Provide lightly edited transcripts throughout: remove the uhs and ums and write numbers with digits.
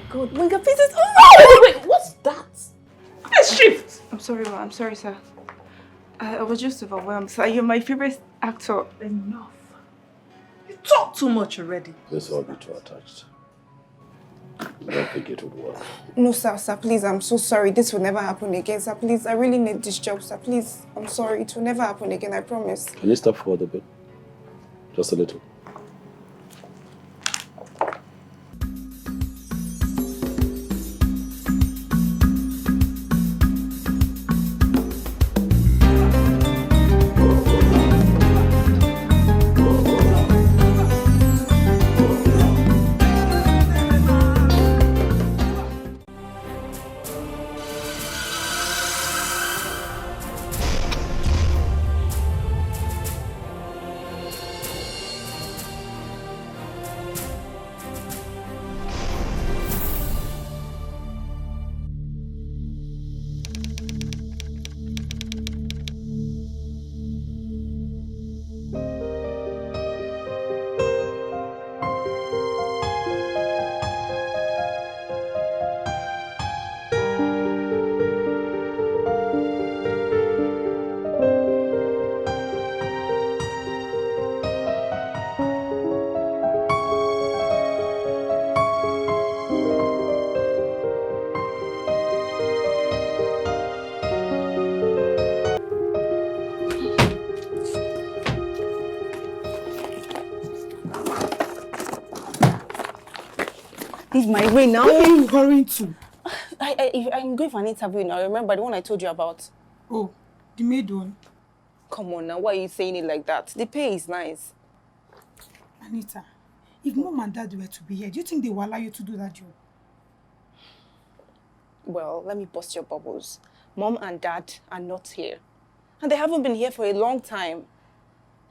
God, Gbenga, please, it's oh wait, what's that? Let's shift. I'm sorry, ma. I'm sorry, sir. I was just overwhelmed. Sir, you're my favorite actor. Enough. You talk too much already. This will be too attached. I don't think it would work. No, sir, please, I'm so sorry. This will never happen again, sir. Please, I really need this job, sir. Please, I'm sorry. It will never happen again, I promise. Can you step forward a bit? Just a little. This is my way now. Where are you hurrying to? I'm going for an interview now. Remember the one I told you about? Oh, the maid one. Come on now, why are you saying it like that? The pay is nice. Anita, if mom and dad were to be here, do you think they will allow you to do that job? Well, let me bust your bubbles. Mom and dad are not here. And they haven't been here for a long time.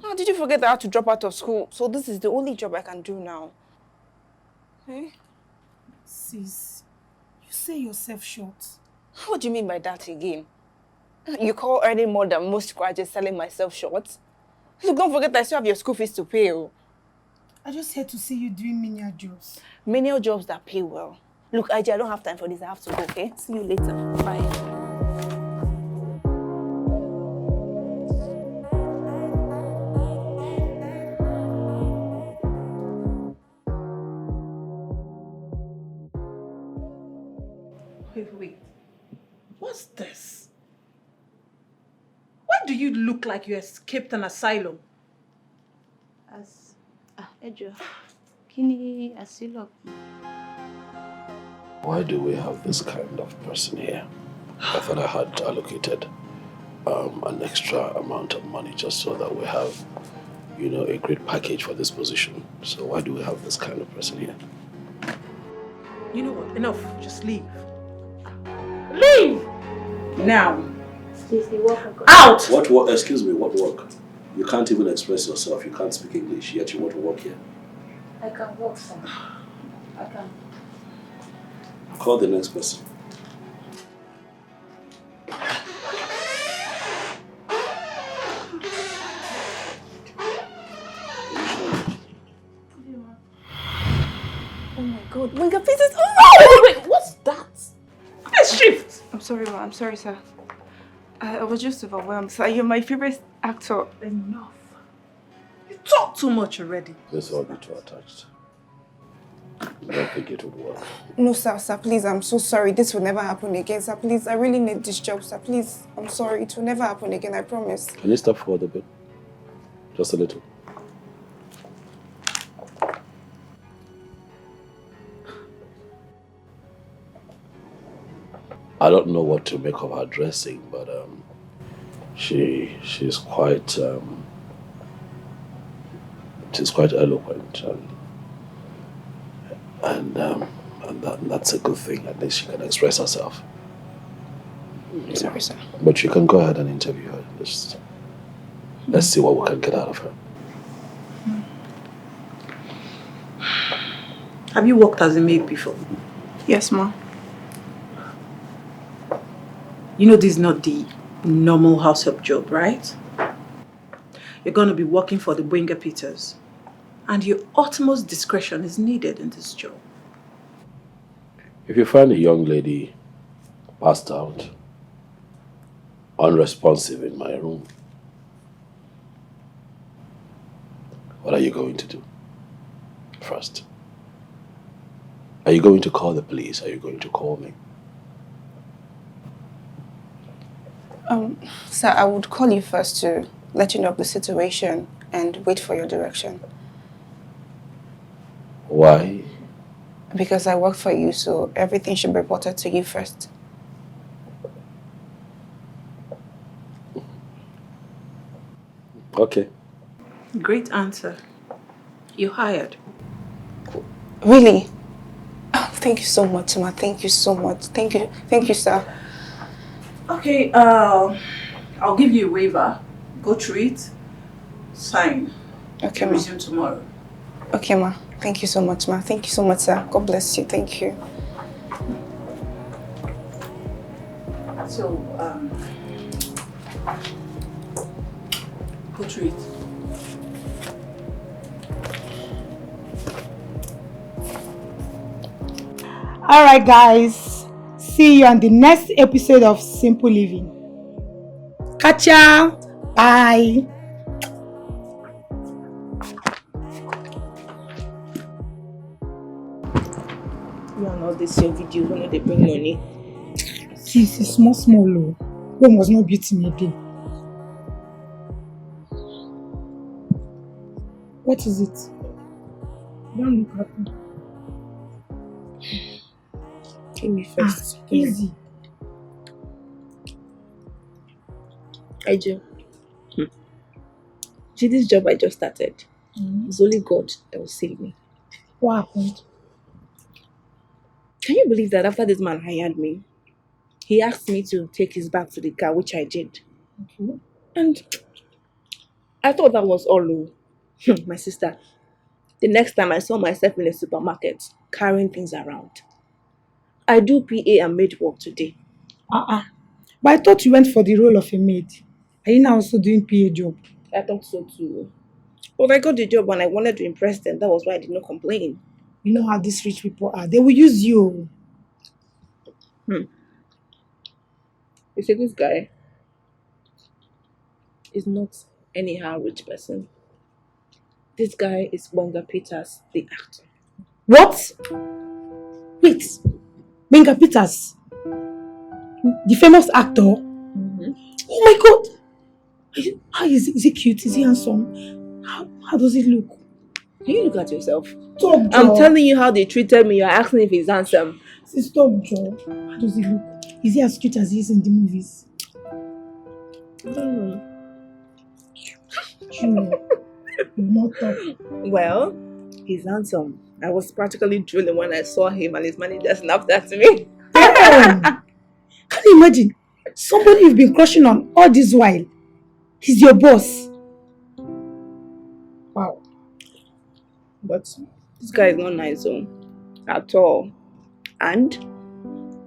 Oh, did you forget that I had to drop out of school? So this is the only job I can do now. Hey? Sis, you say yourself short. What do you mean by that again? You call earning more than most graduates selling myself short? Look, don't forget that I still have your school fees to pay. I just had to see you doing menial jobs. Menial jobs that pay well. Look, IJ, I don't have time for this. I have to go, okay? See you later. Bye. Wait. What's this? Why do you look like you escaped an asylum? Ejo, kini asilo. Why do we have this kind of person here? I thought I had allocated an extra amount of money just so that we have, a great package for this position. So why do we have this kind of person here? You know what? Enough. Just leave. Leave! Now. Please, the work. Out! What work? Excuse me, what work? You can't even express yourself. You can't speak English, yet you want to work here. I can work, sir. I can. Call the next person. Oh my God, Gbenga, please, it's oh wait, what's that? Let's shift. I'm sorry, ma. I'm sorry, sir. I was just overwhelmed. Sir, you're my favorite actor. Enough. You talk too much already. This will be too attached. I don't think it would work. No, sir, please, I'm so sorry. This will never happen again, sir. Please, I really need this job, sir. Please, I'm sorry. It will never happen again, I promise. Can you step forward a bit? Just a little. I don't know what to make of her dressing, but she's quite eloquent, and that's a good thing. At least she can express herself. Sorry, sir. But you can go ahead and interview her. Let's see what we can get out of her. Have you worked as a maid before? Yes, ma. You know this is not the normal house help job, right? You're going to be working for the Gbenga Peters. And your utmost discretion is needed in this job. If you find a young lady passed out, unresponsive in my room, what are you going to do first? Are you going to call the police? Are you going to call me? Sir, I would call you first to let you know of the situation and wait for your direction. Why? Because I work for you, so everything should be reported to you first. Okay. Great answer. You're hired. Really? Oh, thank you so much, Ma. Thank you so much. Thank you, sir. Okay, I'll give you a waiver. Go through it. Sign. Okay, And Ma. resume tomorrow. Okay, Ma. Thank you so much, Ma. Thank you so much, sir. God bless you. Thank you. So, go through it. Alright guys, see you on the next episode of Simple Living. Catch ya! Bye! You and all this your videos when they bring money. Sis, it's small low. One was not beating me again. What is it? Don't look at me. Give me first. Easy. I do. See, this job I just started. It's only God that will save me. What happened? Can you believe that after this man hired me, he asked me to take his bag to the car, which I did. Okay. And I thought that was all. My sister, the next time I saw myself in a supermarket carrying things around. I do PA and maid work today. But I thought you went for the role of a maid. Are you now also doing PA job? I thought so too. But I got the job and I wanted to impress them. That was why I did not complain. You know how these rich people are. They will use you. You see, this guy is not anyhow rich person. This guy is Gbenga Peters, the actor. What? Wait. Gbenga Peters? The famous actor? Oh my God! How is he cute? Is he handsome? How does he look? Can you look at yourself? Stop, Joe. I'm telling you how they treated me. You're asking if he's handsome. Stop, Joe. How does he look? Is he as cute as he is in the movies? Joe, you're not talking. Well, he's handsome. I was practically drooling when I saw him and his manager snapped at me. Damn! Can you imagine? Somebody you've been crushing on all this while. He's your boss. Wow. But this guy is not nice at all. And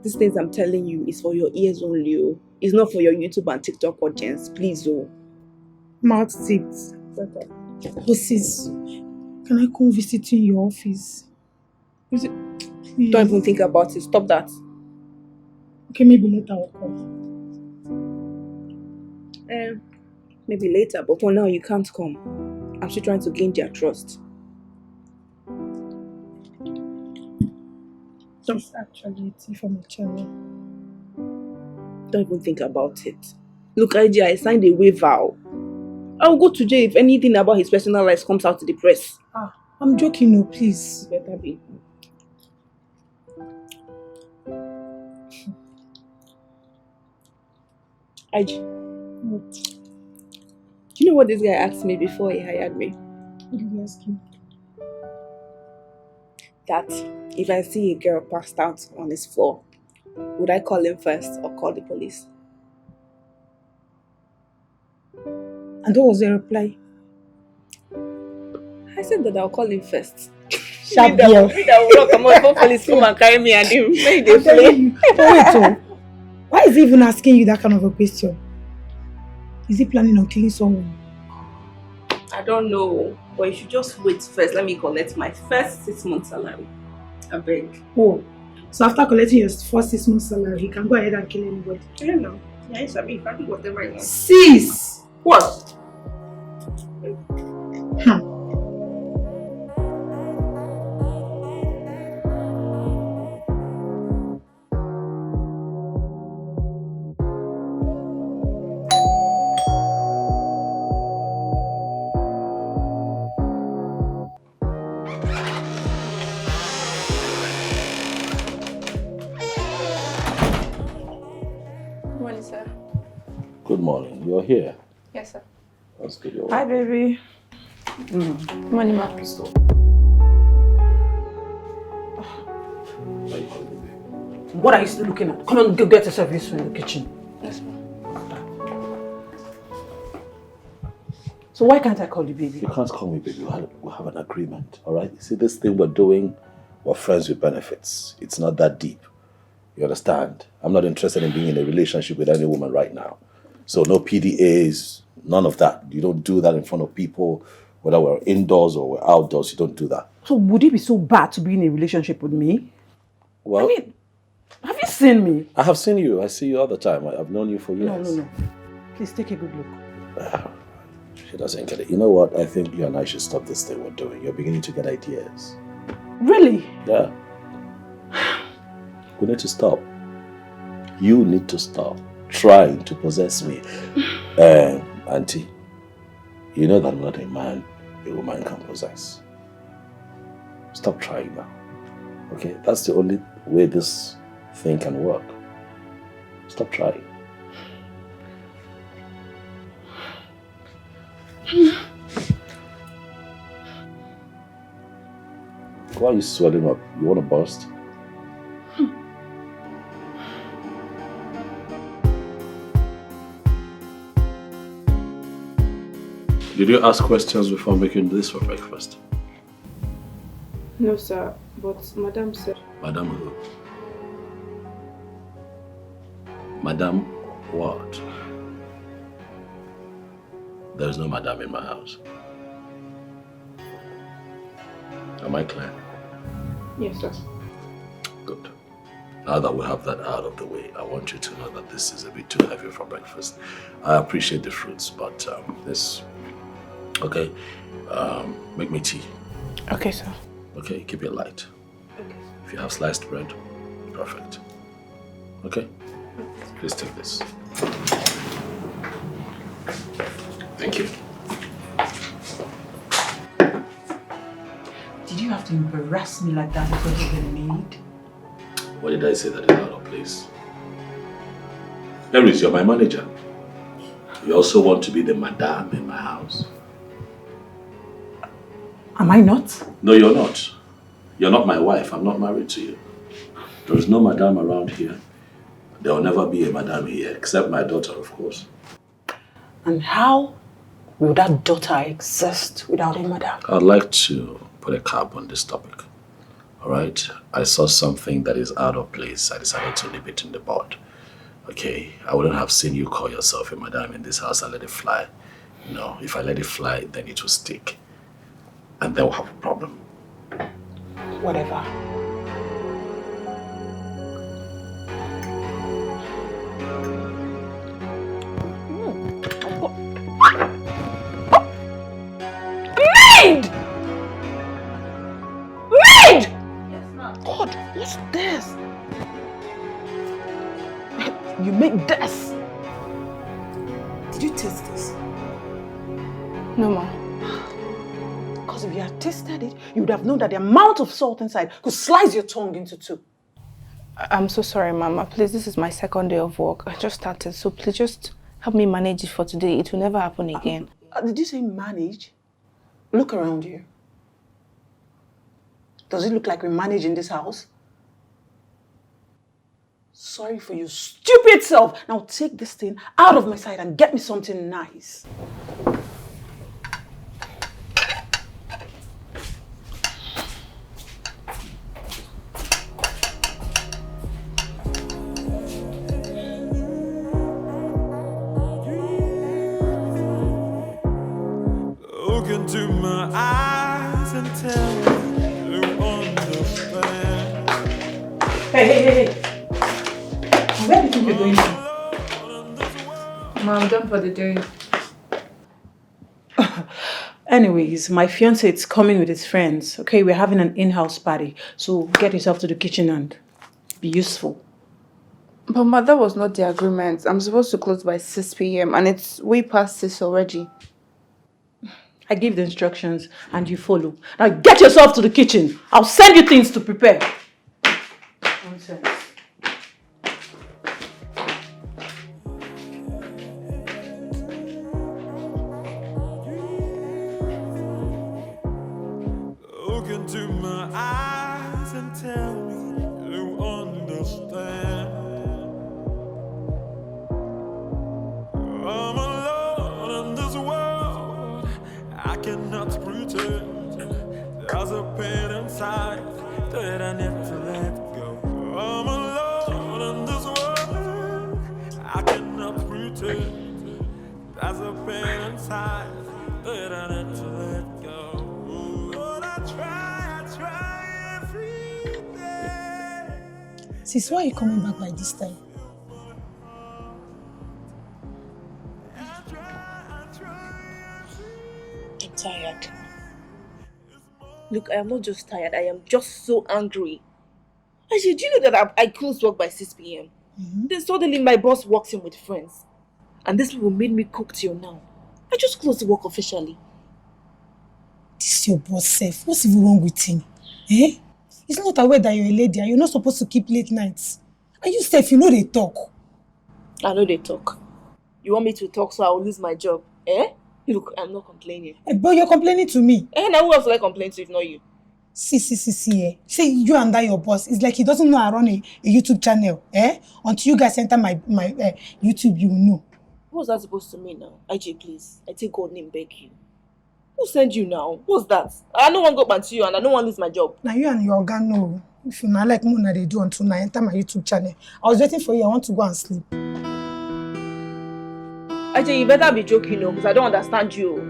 these things I'm telling you is for your ears only. It's not for your YouTube and TikTok audience. Please, Mouth tips. Bosses, can I come visit you in your office? Please. Please. Don't even think about it. Stop that. Okay, maybe later I'll come. Maybe later, but for now you can't come. I'm still trying to gain their trust. It's actually a tea from a channel. Don't even think about it. Look, IG, I signed a waiver. I'll go to jail if anything about his personal life comes out to the press. I'm joking, no, please. Better be. IG. What? Do you know what this guy asked me before he hired me? What did he ask you? That if I see a girl passed out on his floor, would I call him first or call the police? And what was your reply? I said that I'll call him first. Sharp girl. That will come on before police come and carry me and him. Where they play? Wait, why is he even asking you that kind of a question? Is he planning on killing someone? I don't know. But you should just wait first. Let me collect my first 6 months salary. I beg. Oh, So after collecting your first 6 months salary, he can go ahead and kill anybody. Yeah, no. Yeah, it's a me. He can do whatever he wants. Sis! What? Morning, sir. Good morning. You're here. Yes, sir. That's good. You're Hi, welcome. baby. Morning, ma. Why you calling me, babe? What are you still looking at? Come on, go get yourself used in the kitchen. Yes, ma. So why can't I call you baby? You can't call me baby. We have an agreement, all right? You see, this thing we're doing, we're friends with benefits. It's not that deep. You understand? I'm not interested in being in a relationship with any woman right now. So no PDAs, none of that. You don't do that in front of people, whether we're indoors or we're outdoors. You don't do that. So would it be so bad to be in a relationship with me? Well, I mean, have you seen me? I have seen you. I see you all the time. I've known you for years. No. Please take a good look. She doesn't get it. You know what? I think you and I should stop this thing we're doing. You're beginning to get ideas. Really? Yeah. We need to stop. You need to stop trying to possess me. Auntie, you know that I'm not a man a woman can possess. Stop trying now. Okay? That's the only way this thing can work. Stop trying. Why are you swelling up? You want to burst? Did you ask questions before making this for breakfast? No, sir. But Madam said... Madam who? Madam what? There's no madam in my house. Am I clear? Yes, sir. Good. Now that we have that out of the way, I want you to know that this is a bit too heavy for breakfast. I appreciate the fruits, but this... Okay, make me tea. Okay, sir. Okay, keep it light. Okay. If you have sliced bread, perfect. Okay? Please take this. Thank you. Did you have to embarrass me like that in front of the maid? What did I say that is out of place? Aries, you're my manager. You also want to be the madam in my house. Am I not? No, you're not. You're not my wife. I'm not married to you. There is no madam around here. There will never be a madam here, except my daughter, of course. And how will that daughter exist without a mother? I'd like to put a cap on this topic. All right? I saw something that is out of place. I decided to nip it in the bud. Okay? I wouldn't have seen you call yourself a madam in this house and let it fly. No, if I let it fly, then it will stick. And then we'll have a problem. Whatever. Maid! Maid! Yes, ma'am. God, what's this? You make this. Did you taste this? No, ma. Because if you had tasted it, you would have known that the amount of salt inside could slice your tongue into two. I'm so sorry, Mama. Please, this is my second day of work. I just started, so please just help me manage it for today. It will never happen again. Did you say manage? Look around you. Does it look like we manage in this house? Sorry for your stupid self. Now take this thing out of my sight and get me something nice. Look into my eyes and tell me you understand. Hey. Where do you think you're going to? Mom, I'm done for the day. Anyways, my fiancé is coming with his friends. Okay, we're having an in-house party. So get yourself to the kitchen and be useful. But Ma, that was not the agreement. I'm supposed to close by 6 p.m. and it's way past 6 already. I give the instructions and you follow. Now get yourself to the kitchen. I'll send you things to prepare. Nonsense. Look into my eyes and tell me you understand. I'm alone in this world. I cannot pretend. There's a pain inside that I need to let go. I'm alone in this world. I cannot pretend. There's a pain inside that I need to let go. But I try every day. Sis, why are you coming back by this time? I'm tired. Look, I am not just tired. I am just so angry. Actually, do you know that I closed work by 6 p.m.? Then suddenly my boss walks in with friends. And these people made me cook till now. I just closed the work officially. This is your boss self. What's even wrong with him? Eh? He's not aware that you're a lady and you're not supposed to keep late nights. And you self, you know they talk. I know they talk. You want me to talk so I will lose my job? Eh? Look, I'm not complaining. But you're complaining to me. Now who else will I complain to if not you? See, eh? Say you and that your boss. It's like he doesn't know I run a YouTube channel. Eh? Until you guys enter my YouTube, you will know. What's that supposed to mean now? IJ, please. I take God name, beg you. Who sent you now? What's that? I don't want to go back to you and I don't want to lose my job. Now you and your organ know. If you not like Mona, they do until I enter my YouTube channel. I was waiting for you. I want to go and sleep. IJ, you better be joking, because I don't understand you.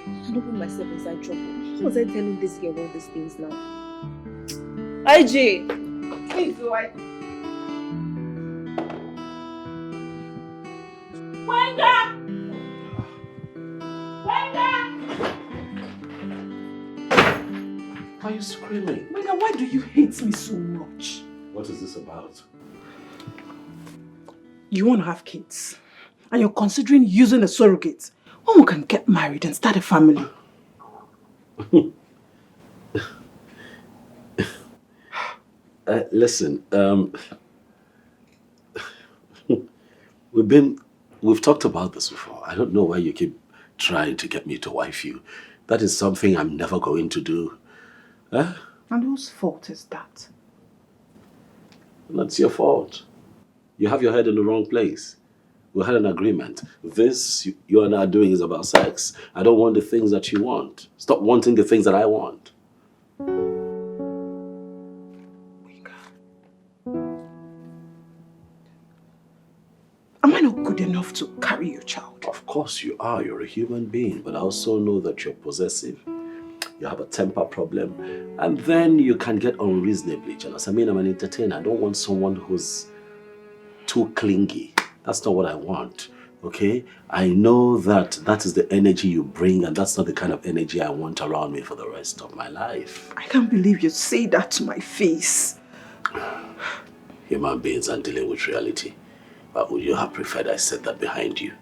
I don't put myself inside trouble. How was I telling this girl all these things now? IJ! Please, why? Gbenga! Why are you screaming? Gbenga, why do you hate me so much? What is this about? You want to have kids. And you're considering using a surrogate. When we can get married and start a family. Listen, we've talked about this before. I don't know why you keep trying to get me to wife you. That is something I'm never going to do. Huh? And whose fault is that? That's your fault. You have your head in the wrong place. We had an agreement. This you and I are doing is about sex. I don't want the things that you want. Stop wanting the things that I want. Am I not good enough to carry your child? Of course you are. You're a human being. But I also know that you're possessive. You have a temper problem. And then you can get unreasonably jealous. I mean, I'm an entertainer. I don't want someone who's too clingy. That's not what I want, okay? I know that is the energy you bring, and that's not the kind of energy I want around me for the rest of my life. I can't believe you say that to my face. Human beings are dealing with reality. But would you have preferred I said that behind you?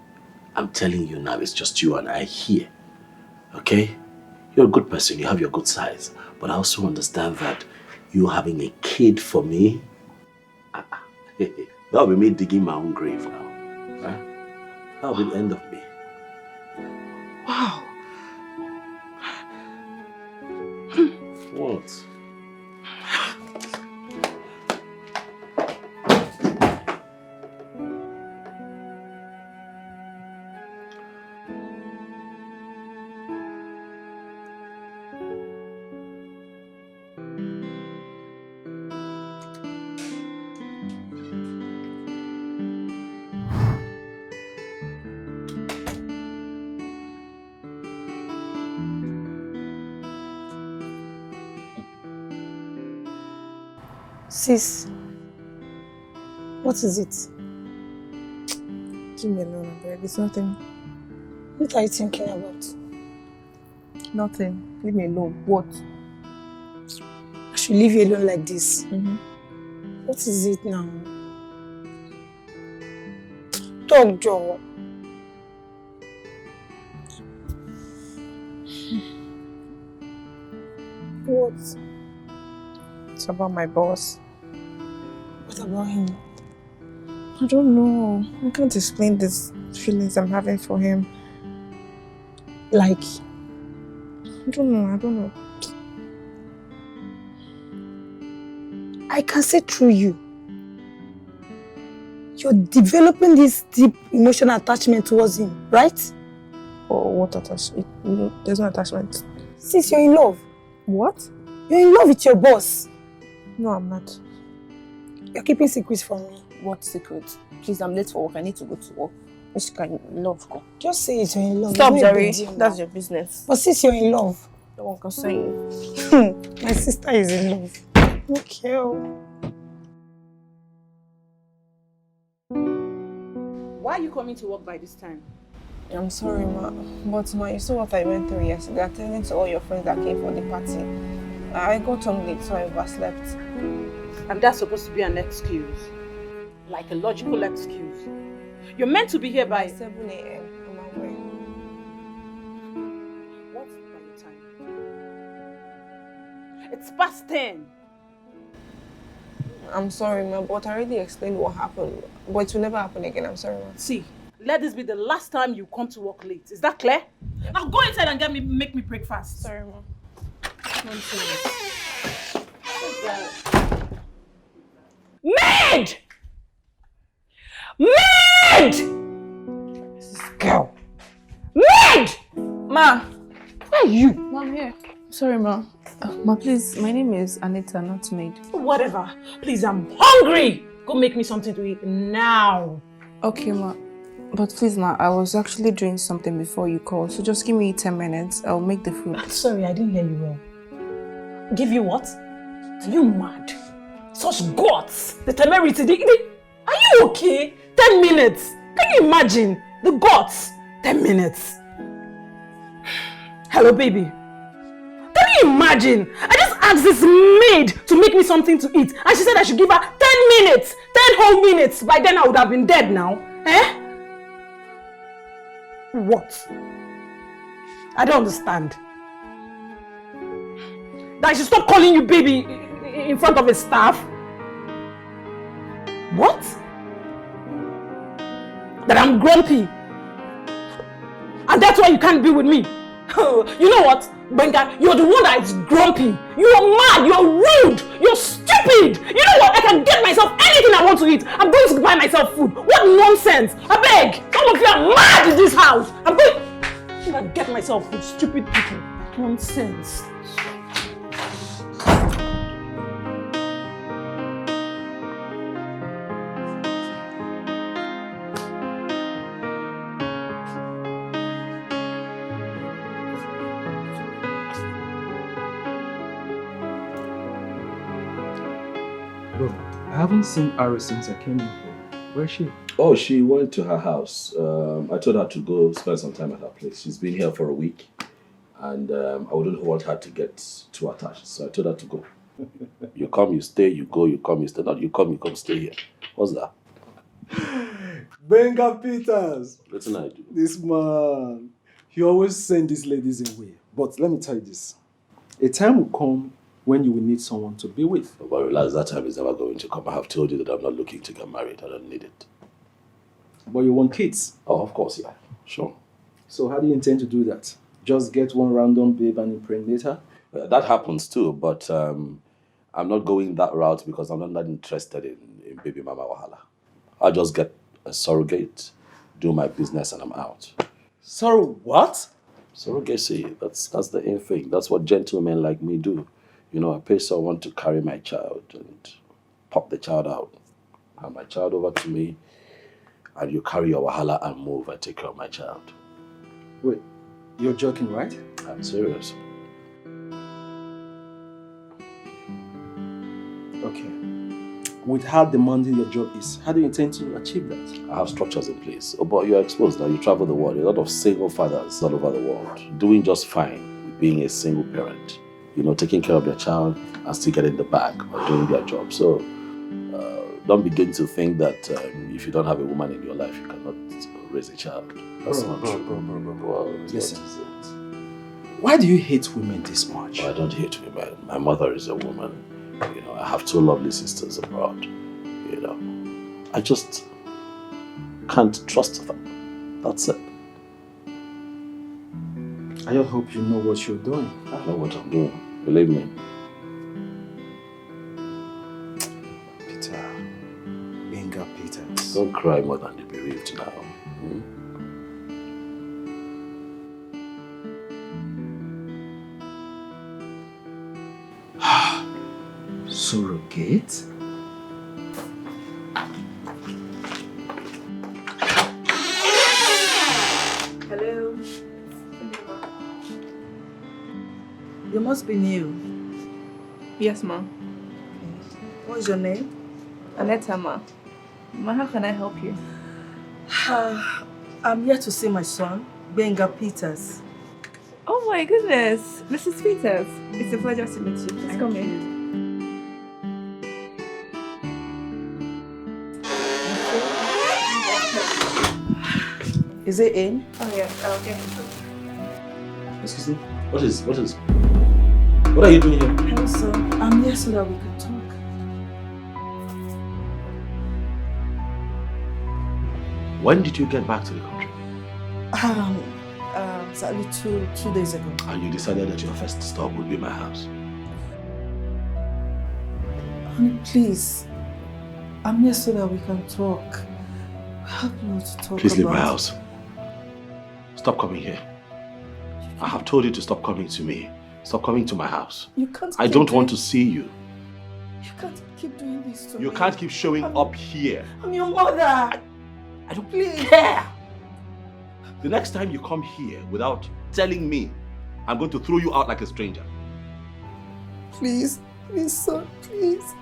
I'm telling you now, it's just you and I here, okay? You're a good person, you have your good sides. But I also understand that you having a kid for me, that'll be me digging my own grave now. Huh? That'll be the end of me. Wow. What? Sis, what is it? Leave me alone, I beg. It's nothing. What are you thinking about? Nothing. Leave me alone. What? I should leave you alone like this. Mm-hmm. What is it now? Talk, Joe. What? It's about my boss. What about him? I don't know. I can't explain these feelings I'm having for him. Like, I don't know. I can see through you. You're developing this deep emotional attachment towards him, right? Or what attachment? There's no attachment. Since you're in love. What? You're in love with your boss. No, I'm not. You're keeping secrets from me. What secret? Please, I'm late for work. I need to go to work. Which kind of love? Go. Just say it, you're in love. Stop, It's not a Jerry. big deal That's now. your business. But since you're in love. No one can say you. My sister is in love. Okay. Why are you coming to work by this time? I'm sorry, ma. But ma, you saw what I went through yesterday. Attending to all your friends that came for the party. I got home late, so I overslept. And that's supposed to be an excuse. Like a logical excuse. You're meant to be here by 7 a.m. I'm aware. What's by the time? It's past 10. I'm sorry, ma, but I already explained what happened. But it will never happen again. I'm sorry, ma. See, let this be the last time you come to work late. Is that clear? Now go inside and make me breakfast. Sorry, ma. Nonsense. Maid! Maid! This girl. Maid! Ma! Where are you? Ma, I'm here. Sorry, ma. Ma, please, my name is Anita, not Maid. Whatever. Please, I'm hungry. Go make me something to eat now. Okay, ma. But please, ma, I was actually doing something before you called, so just give me 10 minutes. I'll make the food. Sorry, I didn't hear you well. Give you what? Are you mad? Such guts! The temerity, are you okay? 10 minutes! Can you imagine? The guts! 10 minutes! Hello, baby. Can you imagine? I just asked this maid to make me something to eat, and she said I should give her 10 minutes! 10 whole minutes! By then I would have been dead now. Eh? What? I don't understand. That I should stop calling you baby in front of a staff? What? That I'm grumpy? And that's why you can't be with me? You know what, Gbenga? You're the one that is grumpy. You're mad, you're rude, you're stupid. You know what? I can get myself anything I want to eat. I'm going to buy myself food. What nonsense. I beg. Some of you are mad in this house. I'm going to get myself food. Stupid people. Nonsense. I haven't seen Ari since I came in here. Where is she? Oh, she went to her house. I told her to go spend some time at her place. She's been here for a week. And I wouldn't want her to get too attached. So I told her to go. You come, you stay, you go, you come, you stay. Not you come, stay here. What's that? Gbenga Peters! Listen, I do. This man. He always send these ladies away. But let me tell you this. A time will come when you will need someone to be with. But relax, that time is never going to come. I have told you that I'm not looking to get married. I don't need it. But you want kids? Oh, of course, yeah. Sure. So how do you intend to do that? Just get one random babe and impregnate her? That happens too, but I'm not going that route because I'm not that interested in baby mama wahala. I'll just get a surrogate, do my business, and I'm out. Sorry, what? Surrogacy, that's the in thing. That's what gentlemen like me do. You know, I pay someone to carry my child and pop the child out. Hand my child over to me, and you carry your wahala and move and take care of my child. Wait, you're joking, right? I'm serious. Okay. with how demanding your job is, how do you intend to achieve that? I have structures in place. Oh, but you're exposed now. You travel the world. A lot of single fathers all over the world doing just fine with being a single parent. You know, taking care of their child and still getting the bag or doing their job. So don't begin to think that if you don't have a woman in your life, you cannot raise a child. That's not true. Well, listen. Why do you hate women this much? I don't hate women. My mother is a woman. You know, I have 2 lovely sisters abroad. You know, I just can't trust them. That's it. I just hope you know what you're doing. I know what I'm doing. Believe me. Gbenga Peters. Don't cry more than the bereaved now. Surrogate? Hello. You must be new. Yes, ma. What is your name? Aneta, ma. Ma, how can I help you? I'm here to see my son, Gbenga Peters. Oh my goodness, Mrs. Peters. It's a pleasure to meet you. Please come in. Is it in? Oh yes, I'll get it. Excuse me? What are you doing here? Hello, sir. I'm here so that we can talk. When did you get back to the country? Exactly two days ago. And you decided that your first stop would be my house? Honey, please. I'm here so that we can talk. We have a lot to talk about. Please leave my house. Stop coming here. I have told you to stop coming to me. Stop coming to my house. You can't. I don't want to see you. You can't keep doing this to me. You can't keep showing up here. I'm your mother. I don't care. The next time you come here without telling me, I'm going to throw you out like a stranger. Please, son, please.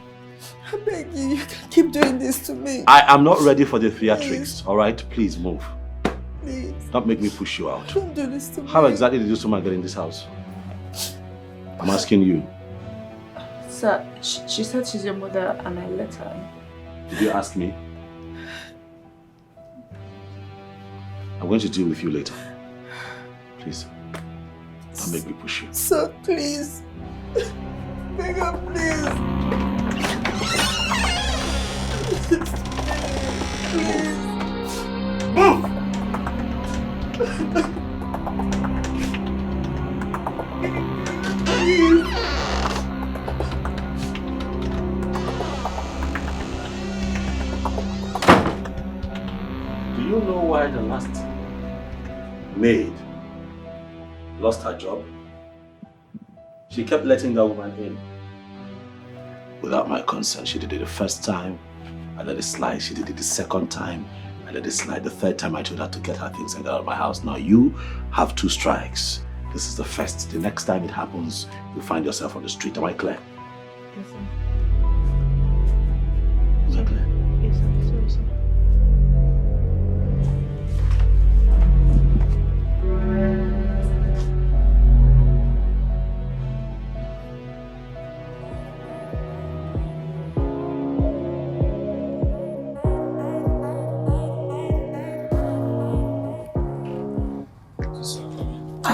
I beg you, you can't keep doing this to me. I am not ready for the theatrics, all right? Please move. Please. Don't make me push you out. Don't do this to me. How exactly did this woman get in this house? I'm asking you. Sir, she said she's your mother and I let her in. Did you ask me? I'm going to deal with you later. Please. Don't make me push you. Sir, please. Gbenga, please. Move! Do you know why the last maid lost her job? She kept letting that woman in. Without my consent, she did it the first time. I let it slide. She did it the second time. I let it slide. The third time I told her to get her things and get out of my house. Now you have 2 strikes. This is the first. The next time it happens, you find yourself on the street. Am I clear? Yes, sir. Is that clear? Yes, sir. Sorry, sir.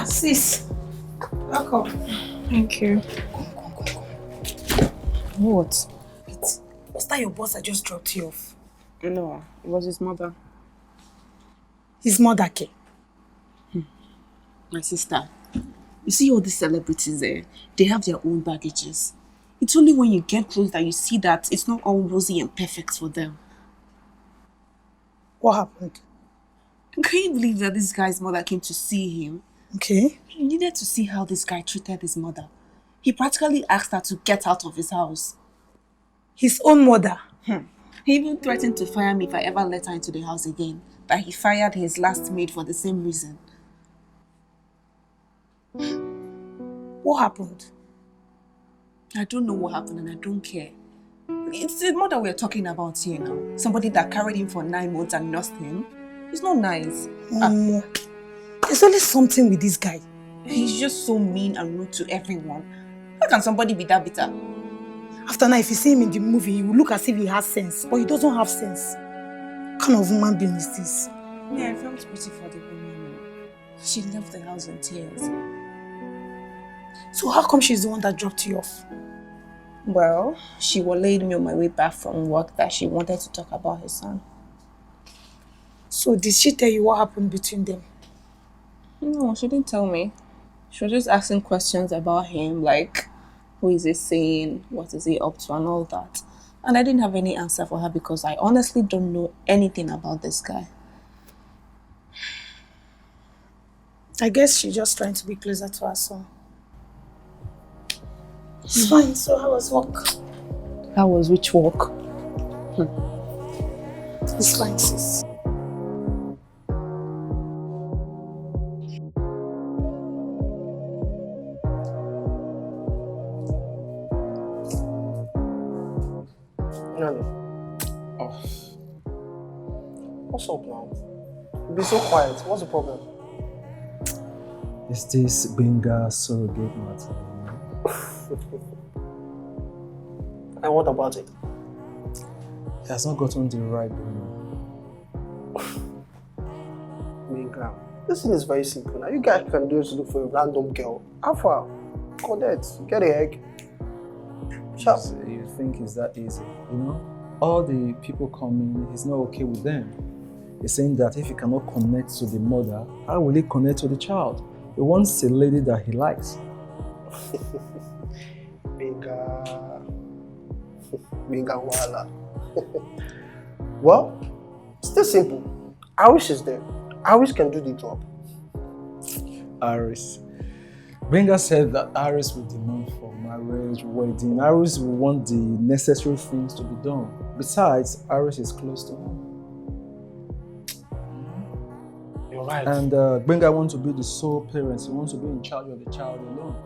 Sis, welcome. Thank you. What? Was that your boss that just dropped you off? No, it was his mother. His mother came. My sister, you see all these celebrities there, they have their own baggages. It's only when you get close that you see that it's not all rosy and perfect for them. What happened? Can you believe that this guy's mother came to see him? Okay. He needed to see how this guy treated his mother. He practically asked her to get out of his house. His own mother? He even threatened to fire me if I ever let her into the house again. That he fired his last maid for the same reason. What happened? I don't know what happened and I don't care. It's the mother we're talking about here now. Somebody that carried him for 9 months and nursed him. It's not nice. There's always something with this guy. He's just so mean and rude to everyone. How can somebody be that bitter? After now, if you see him in the movie, he will look as if he has sense, but he doesn't have sense. What kind of woman being is this? Yeah, I felt pity for the woman. She left the house in tears. So how come she's the one that dropped you off? Well, she waylaid me on my way back from work that she wanted to talk about her son. So did she tell you what happened between them? No, she didn't tell me. She was just asking questions about him, like, who is he seeing, what is he up to, and all that. And I didn't have any answer for her because I honestly don't know anything about this guy. I guess she's just trying to be closer to her son. It's fine, so how was work? How was which work? It's fine, sis. Oh. What's up now? You be so quiet. What's the problem? Is this Gbenga surrogate matter? And what about it? He has not gotten the right woman. Gbenga, this thing is very simple. Now you guys can do is look for a random girl. How far? Connect. Get a egg. Sharp. You think it's that easy? You know, all the people coming, he's not okay with them. He's saying that if he cannot connect to the mother, how will he connect to the child? He wants a lady that he likes. Gbenga wala. Well, it's still simple. Aris is there. Aris can do the job. Aris. Gbenga said that Aris will demand for marriage, wedding. Aris will want the necessary things to be done. Besides, Aris is close to him. You're right. And Gbenga wants to be the sole parent. He wants to be in charge of the child alone.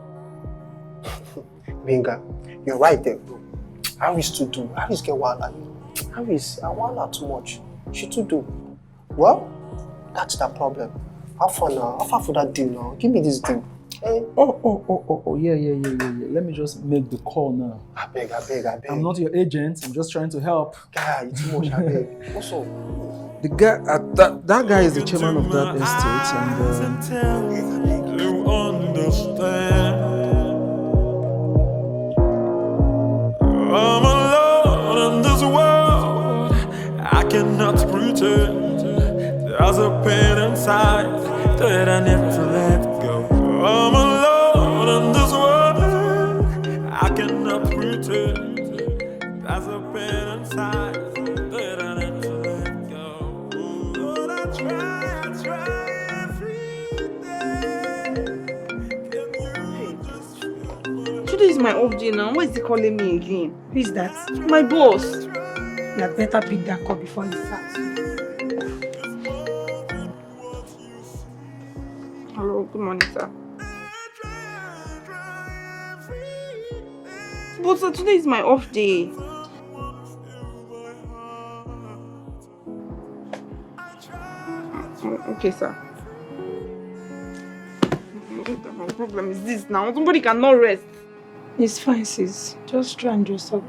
Gbenga, you're right there, bro. Aris to do. Aris get wala. Aris, I wala too much. She to do. Well, that's the problem. How far now? How far for that deal now? Give me this deal. Hey. Oh, yeah. Let me just make the call now. I beg. I'm not your agent. I'm just trying to help. Guy, you too much, I beg. What's up? The guy, that guy is the chairman of that estate, and you understand. I'm alone in this world. I cannot pretend. There's a pain inside that I need to let go. I'm alone in this world. I cannot pretend. There's a pain inside that I need to let go. But I try every day. Can you just feel Today is my off day now. Why is he calling me again? Who is that? My boss. You had better pick that call before he starts. Hello, good morning, sir. But sir, today is my off day. Okay, sir. What the problem is this now? Somebody cannot rest. It's fine, sis. Just try and dress up.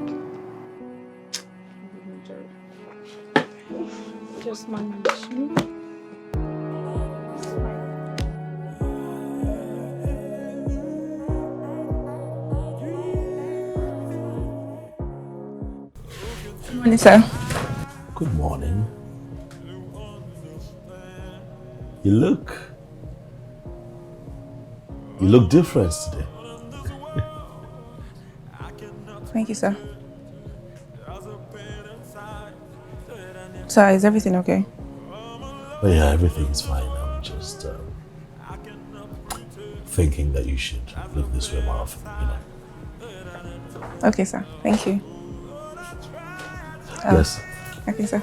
Just manage. Good morning, sir. Good morning. You look different today. Thank you, sir. Sir, is everything okay? Oh yeah, everything's fine. I'm just thinking that you should look this way more often, you know. Okay, sir. Thank you. Yes. Okay, sir.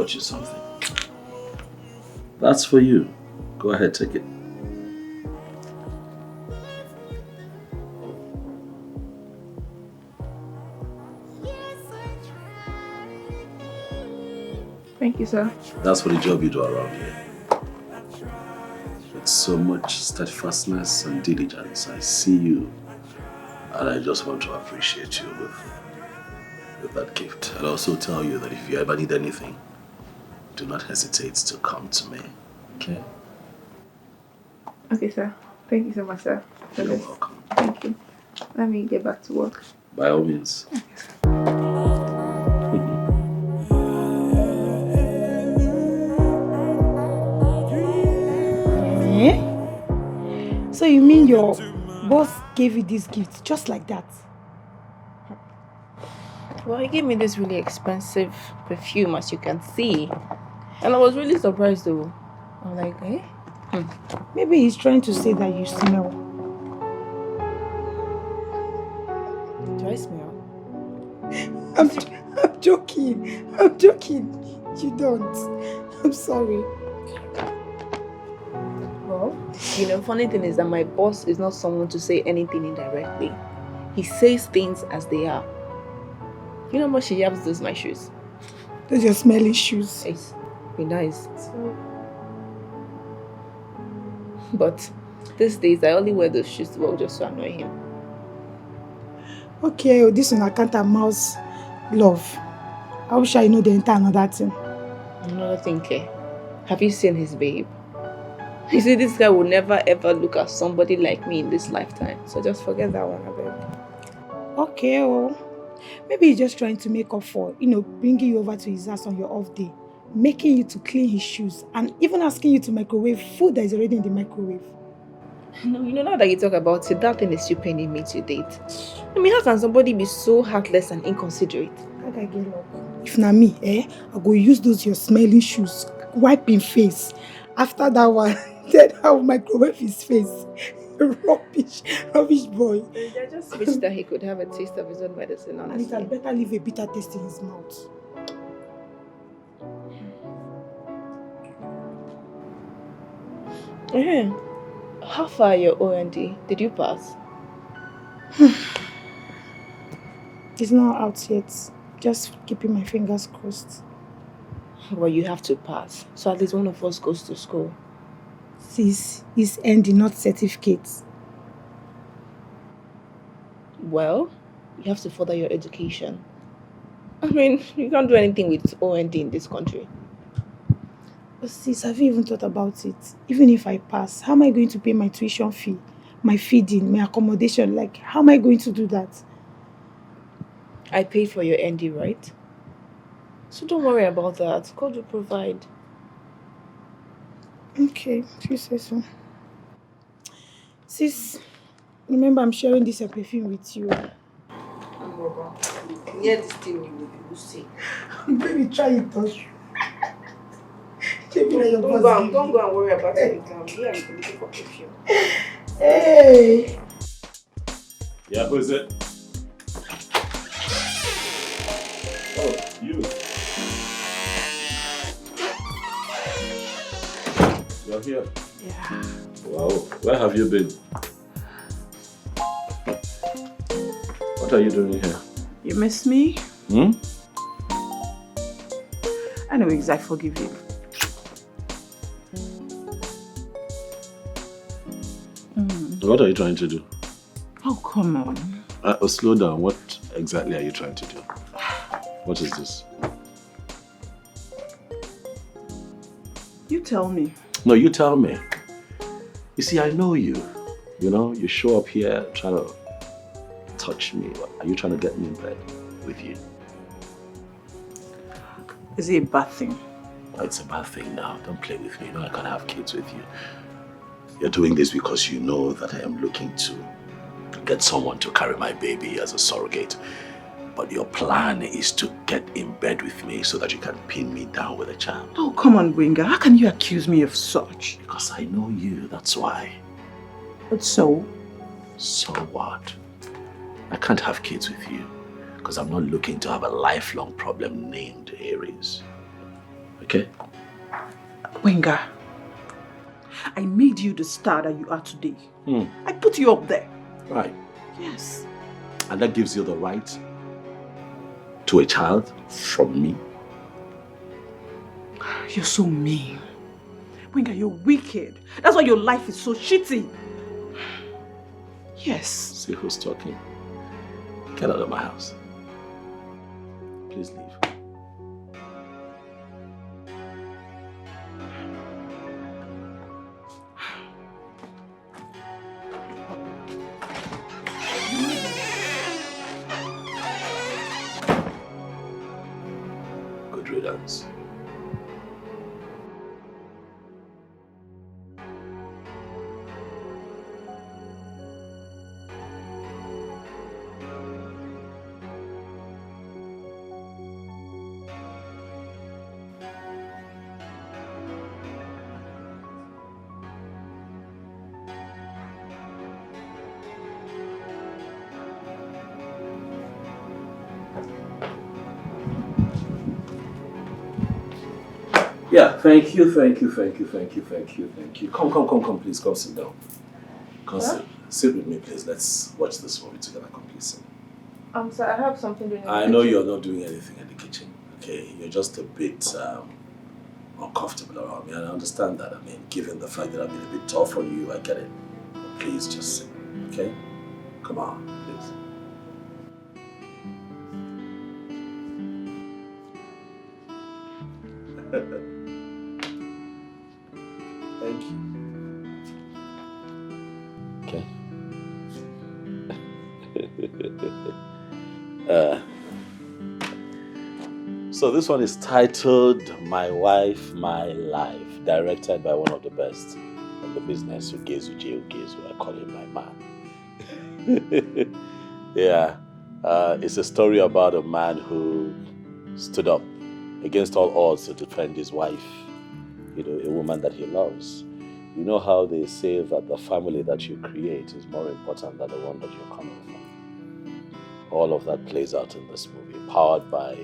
bought you something. That's for you. Go ahead, take it. Thank you, sir. That's for the job you do around here. With so much steadfastness and diligence, I see you, and I just want to appreciate you with that gift. And also tell you that if you ever need anything, do not hesitate to come to me. Okay? Okay, sir. Thank you so much, sir. You're welcome. Thank you. Let me get back to work. By all means. So you mean your boss gave you this gift just like that? Well, he gave me this really expensive perfume, as you can see. And I was really surprised though. I'm like, eh? Maybe he's trying to say that you smell. Do I smell? I'm joking. I'm joking. You don't. I'm sorry. Well, funny thing is that my boss is not someone to say anything indirectly. He says things as they are. You know how much he yaps those my shoes? Those your smelly shoes. It's be nice. But these days I only wear those shoes to work just to annoy him. Okay, this one I can't mouse love. I wish I know the entire another thing. Another thing, okay. Have you seen his babe? You see, this guy will never ever look at somebody like me in this lifetime. So just forget that one, I beg. Okay, maybe he's just trying to make up for, bringing you over to his house on your off day, making you to clean his shoes, and even asking you to microwave food that is already in the microwave. No, now that you talk about it, that thing is still paining me to date. I mean, how can somebody be so heartless and inconsiderate? If not me, I go use those your smelling shoes, wipe him face. After that one, then I will microwave his face. Rubbish boy. I just wish that he could have a taste of his own medicine, honestly. And it had better leave a bitter taste in his mouth. How far are your O&D? Did you pass? It's not out yet. Just keeping my fingers crossed. Well, you have to pass. So at least one of us goes to school. Sis, it's ND, not certificates. Well, you have to further your education. I mean, you can't do anything with O&D in this country. But sis, have you even thought about it? Even if I pass, how am I going to pay my tuition fee, my feeding, my accommodation? Like, how am I going to do that? I paid for your ND, right? So don't worry about that. God will provide. Okay, if you say so. Sis, remember I'm sharing this perfume with you. Near this thing you will see. Baby, try it, touch. Don't go and worry about it. I'm looking for perfume. Hey! Yeah, who is it? Oh, you. You're here? Yeah. Wow, where have you been? What are you doing here? You miss me? Hmm? Anyways, I forgive you. What are you trying to do? Oh, come on. Slow down. What exactly are you trying to do? What is this? You tell me. No, you tell me. You see, I know you. You show up here trying to touch me. Are you trying to get me in bed with you? Is it a bad thing? Oh, it's a bad thing now. Don't play with me. I can't have kids with you. You're doing this because you know that I am looking to get someone to carry my baby as a surrogate. But your plan is to get in bed with me so that you can pin me down with a child. Oh, come on, Gbenga. How can you accuse me of such? Because I know you, that's why. But so? So what? I can't have kids with you because I'm not looking to have a lifelong problem named Aries. Okay? Gbenga, I made you the star that you are today. I put you up there. Right. Yes. And that gives you the right to a child from me? You're so mean. Gbenga, you're wicked. That's why your life is so shitty. Yes. See who's talking. Get out of my house. Please leave. Good riddance. Yeah, thank you. Come, please, come sit down. Sit with me, please. Let's watch this movie together. Come, please. Sir, I have something doing in the I know kitchen. you're not doing anything in the kitchen, okay? You're just a bit uncomfortable around me, and I understand that. I mean, given the fact that I've been a bit tough on you, I get it. But please just sit, okay? Come on, please. Thank you. Okay. So this one is titled My Wife, My Life, directed by one of the best in the business, Ugezu. I call him my man. Yeah. It's a story about a man who stood up against all odds to defend his wife, a woman that he loves. You know how they say that the family that you create is more important than the one that you're coming from. All of that plays out in this movie, powered by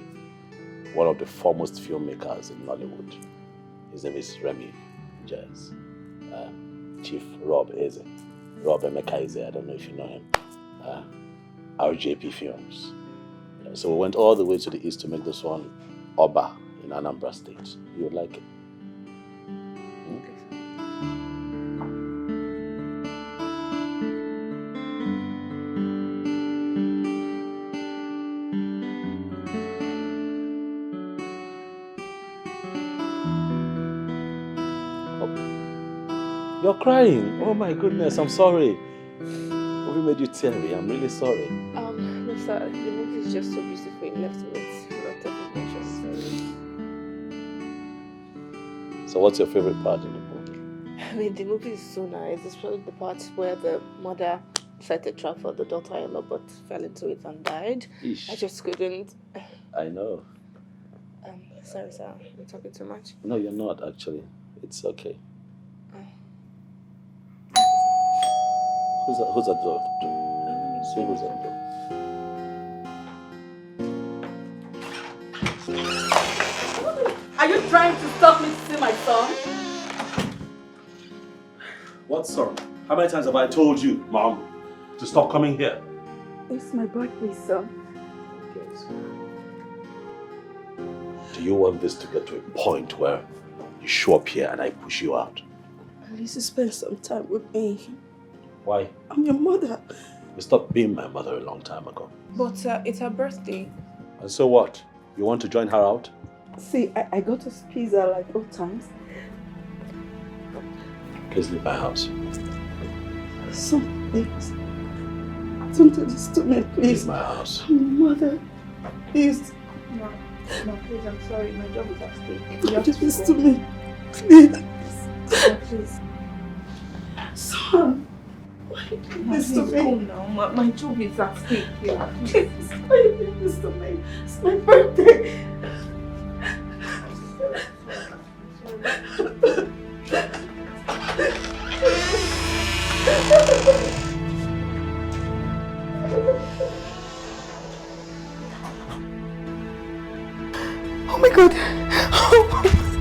one of the foremost filmmakers in Nollywood. His name is Remy Jazz. Chief Rob Eze. Rob Emeka Eze, I don't know if you know him. RJP Films. So we went all the way to the east to make this one Oba in Anambra State. You would like it? You're crying. Oh my goodness, I'm sorry. Have we made you teary? I'm really sorry. No, sir. The movie is just so beautiful. It left with a lot of emotions. So what's your favorite part in the movie? I mean, the movie is so nice. Especially the part where the mother set a trap for the daughter-in-law but fell into it and died. Eesh. I just couldn't. I know. Sorry, sir. I'm talking too much. No, you're not actually. It's okay. Who's at the door? See who's at the door. Are you trying to stop me to see my son? What son? How many times have I told you, Mom, to stop coming here? It's my birthday, son. Do you want this to get to a point where you show up here and I push you out? At least spend some time with me. Why? I'm your mother. You stopped being my mother a long time ago. But it's her birthday. And so what? You want to join her out? See, I got us pizza like all times. Please leave my house. Some things. Don't do this to me, please. Leave my house. I'm your mother. Please. No, please, I'm sorry. My job is at stake. Don't do this to me. Please. No, please. Son. Why you do this to me? Go now. My job is at stake here. Please. Why you do this to me? It's my birthday. Oh my God. Oh.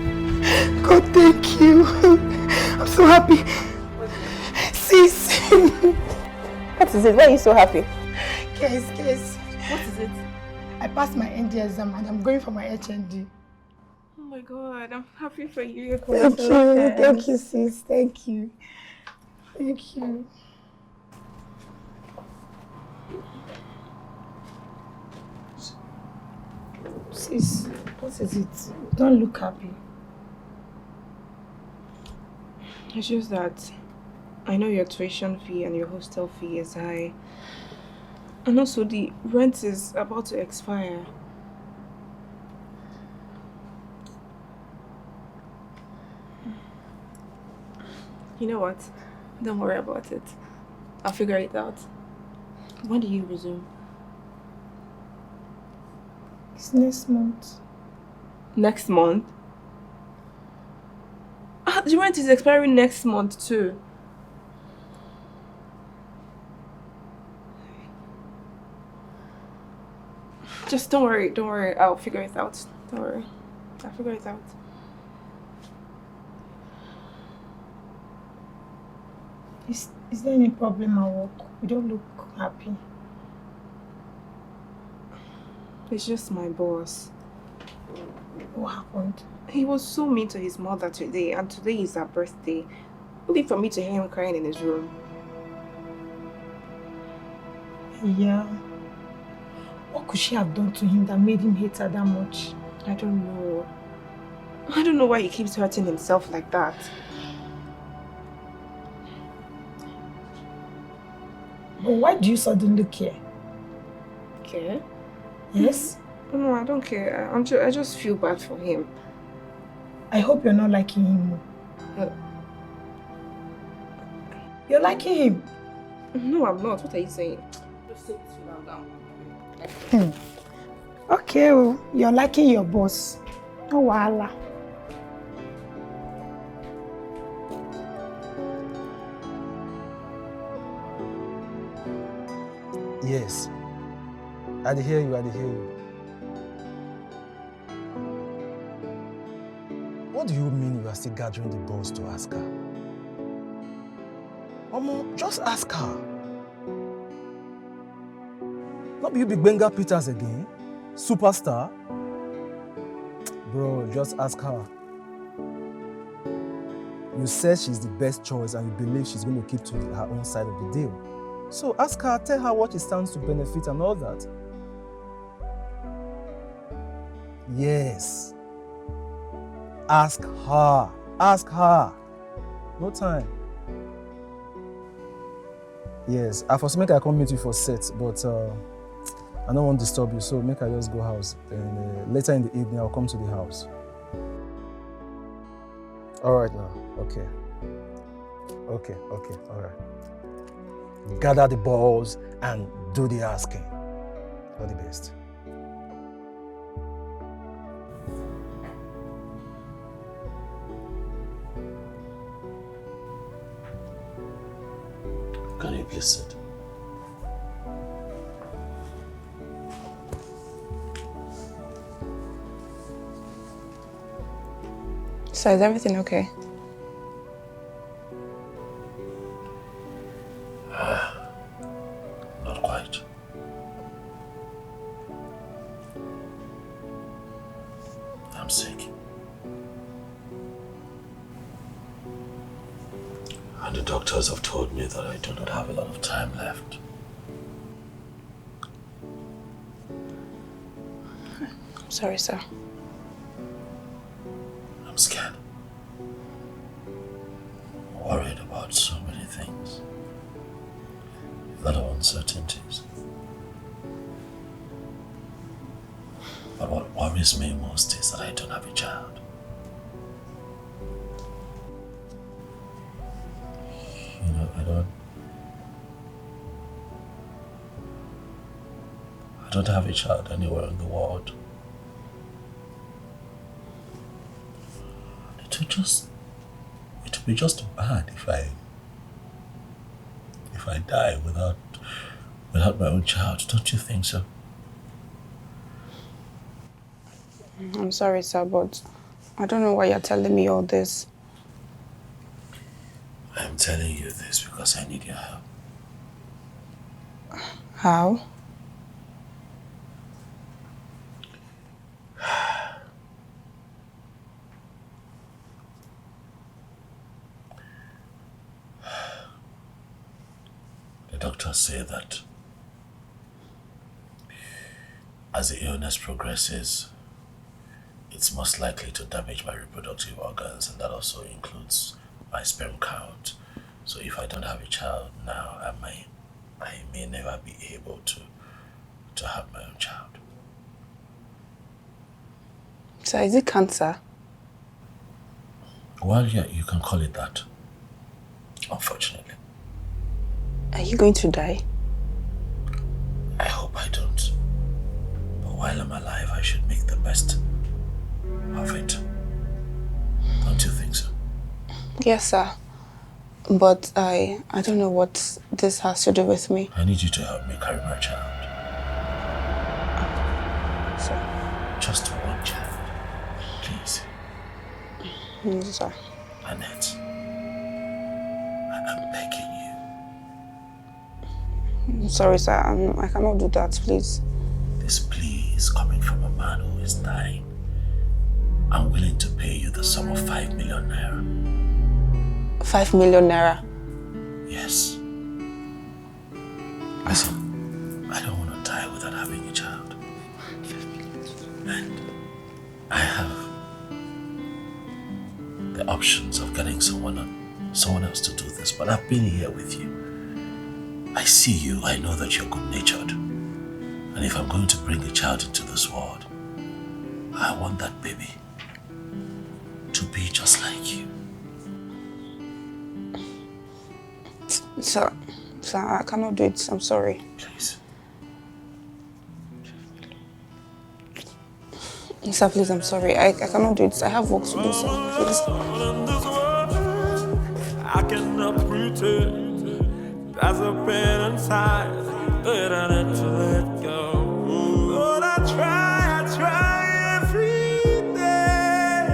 What is it? Why are you so happy? Guys, What is it? I passed my ND exam and I'm going for my HND. Oh my god, I'm happy for you. Thank you, sis. Thank you. Sis, what is it? Don't look happy. It's just that I know your tuition fee and your hostel fee is high. And also the rent is about to expire. You know what? Don't worry about it. I'll figure it out. When do you resume? It's next month. Next month? The rent is expiring next month too. Just don't worry. I'll figure it out. Don't worry. I'll figure it out. Is there any problem at work? You don't look happy. It's just my boss. What happened? He was so mean to his mother today, and today is her birthday. Only for me to hear him crying in his room. Yeah. What could she have done to him that made him hate her that much? I don't know. I don't know why he keeps hurting himself like that. But why do you suddenly care? Care? Yes? No, I don't care. I just feel bad for him. I hope you're not liking him. You're liking him? No, I'm not. What are you saying? Just sit down. Okay, well, you're liking your boss. No wahala. Yes. I hear you. What do you mean you are still gathering the balls to ask her? Omo, just ask her. Not you big Gbenga Peters again? Superstar? Bro, just ask her. You said she's the best choice and you believe she's going to keep to her own side of the deal. So ask her, tell her what it stands to benefit and all that. Yes. Ask her. No time. Yes, I for make I come meet you for set, but I don't want to disturb you, so make I just go house. And later in the evening, I'll come to the house. All right now, okay, all right. Gather the balls and do the asking. All the best. Can you please sit? So is everything okay? Not quite. I'm sick. And the doctors have told me that I do not have a lot of time left. I'm sorry, sir. I'm scared. Worried about so many things. A lot of uncertainties. But what worries me most is that I don't have a child. You know, I don't have a child anywhere in the world. It would be just bad if I die without my own child, don't you think so? I'm sorry, sir, but I don't know why you're telling me all this. I'm telling you this because I need your help. How? The doctors say that as the illness progresses, it's most likely to damage my reproductive organs, and that also includes my sperm count. So if I don't have a child now, I may never be able to have my own child. So is it cancer? Well, yeah, you can call it that. Unfortunately. Are you going to die? I hope I don't. But while I'm alive, I should make the best of it. Don't you think so? Yes, sir. But I don't know what this has to do with me. I need you to help me carry my child. Sir. Just one child. Please. Yes, sir. Annette. I'm begging you. I'm sorry, sir. I cannot do that, please. This plea is coming from a man who is dying. I'm willing to pay you the sum of 5 million naira. 5 million naira? Yes. Listen, I don't want to die without having a child. And I have the options of getting someone else to do this, but I've been here with you. I see you, I know that you're good-natured. And if I'm going to bring a child into this world, I want that baby to be just like you. Sir, I cannot do it. I'm sorry. Please. Sir, please, I'm sorry. I cannot do it. I have work to do, sir. Please. I cannot pretend there's a pain inside that I need to let go. But I try every day.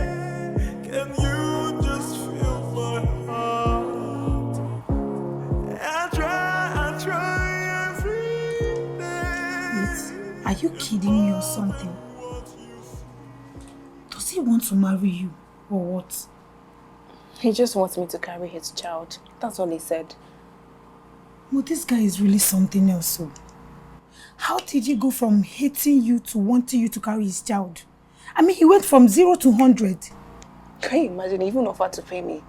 Can you just feel my heart? I try every day. Wait, are you kidding me or something? Does he want to marry you or what? He just wants me to carry his child. That's all he said. Well, this guy is really something else. So, how did he go from hating you to wanting you to carry his child? I mean, he went from 0 to 100. Can you imagine? He even offered to pay me.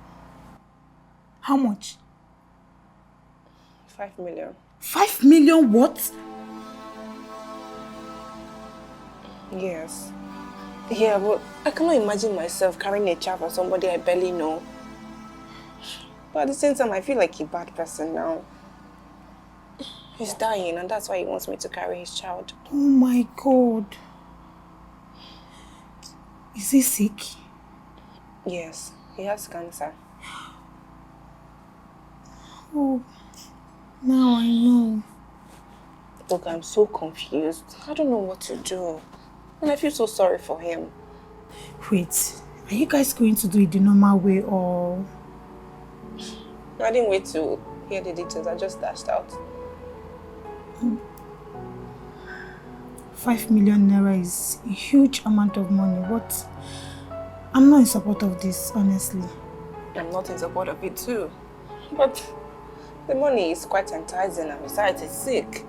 How much? 5 million. 5 million what? Yes. Yeah, but I cannot imagine myself carrying a child for somebody I barely know. But at the same time, I feel like a bad person now. He's dying, and that's why he wants me to carry his child. Oh my God. Is he sick? Yes, he has cancer. Oh, now I know. Look, I'm so confused. I don't know what to do. And I feel so sorry for him. Wait, are you guys going to do it the normal way or? I didn't wait to hear the details. I just dashed out. 5 million naira is a huge amount of money. What? I'm not in support of this, honestly. I'm not in support of it too. But the money is quite enticing, and besides, he's sick.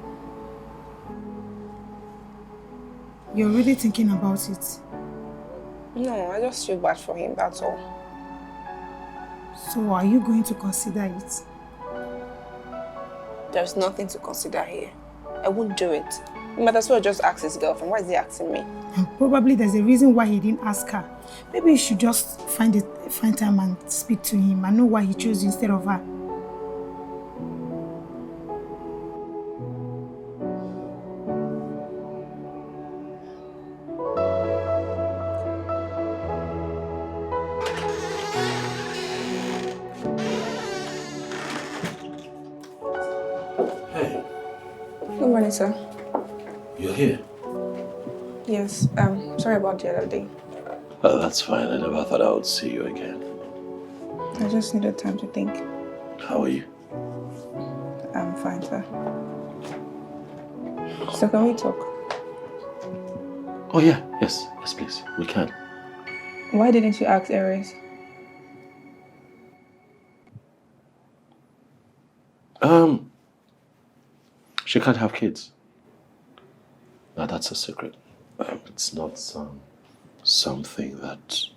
You're really thinking about it? No, I just feel bad for him, that's all. So are you going to consider it? There's nothing to consider here. I won't do it. He might as well just ask his girlfriend. Why is he asking me? And probably there's a reason why he didn't ask her. Maybe you should just find time and speak to him and know why he chose you instead of her. Hey. Good morning, sir. You're here? Yes, sorry about the other day. Oh, that's fine. I never thought I would see you again. I just needed time to think. How are you? I'm fine, sir. So can we talk? Oh yeah, yes, please, we can. Why didn't you ask Aries? She can't have kids. Now that's a secret. It's not something that,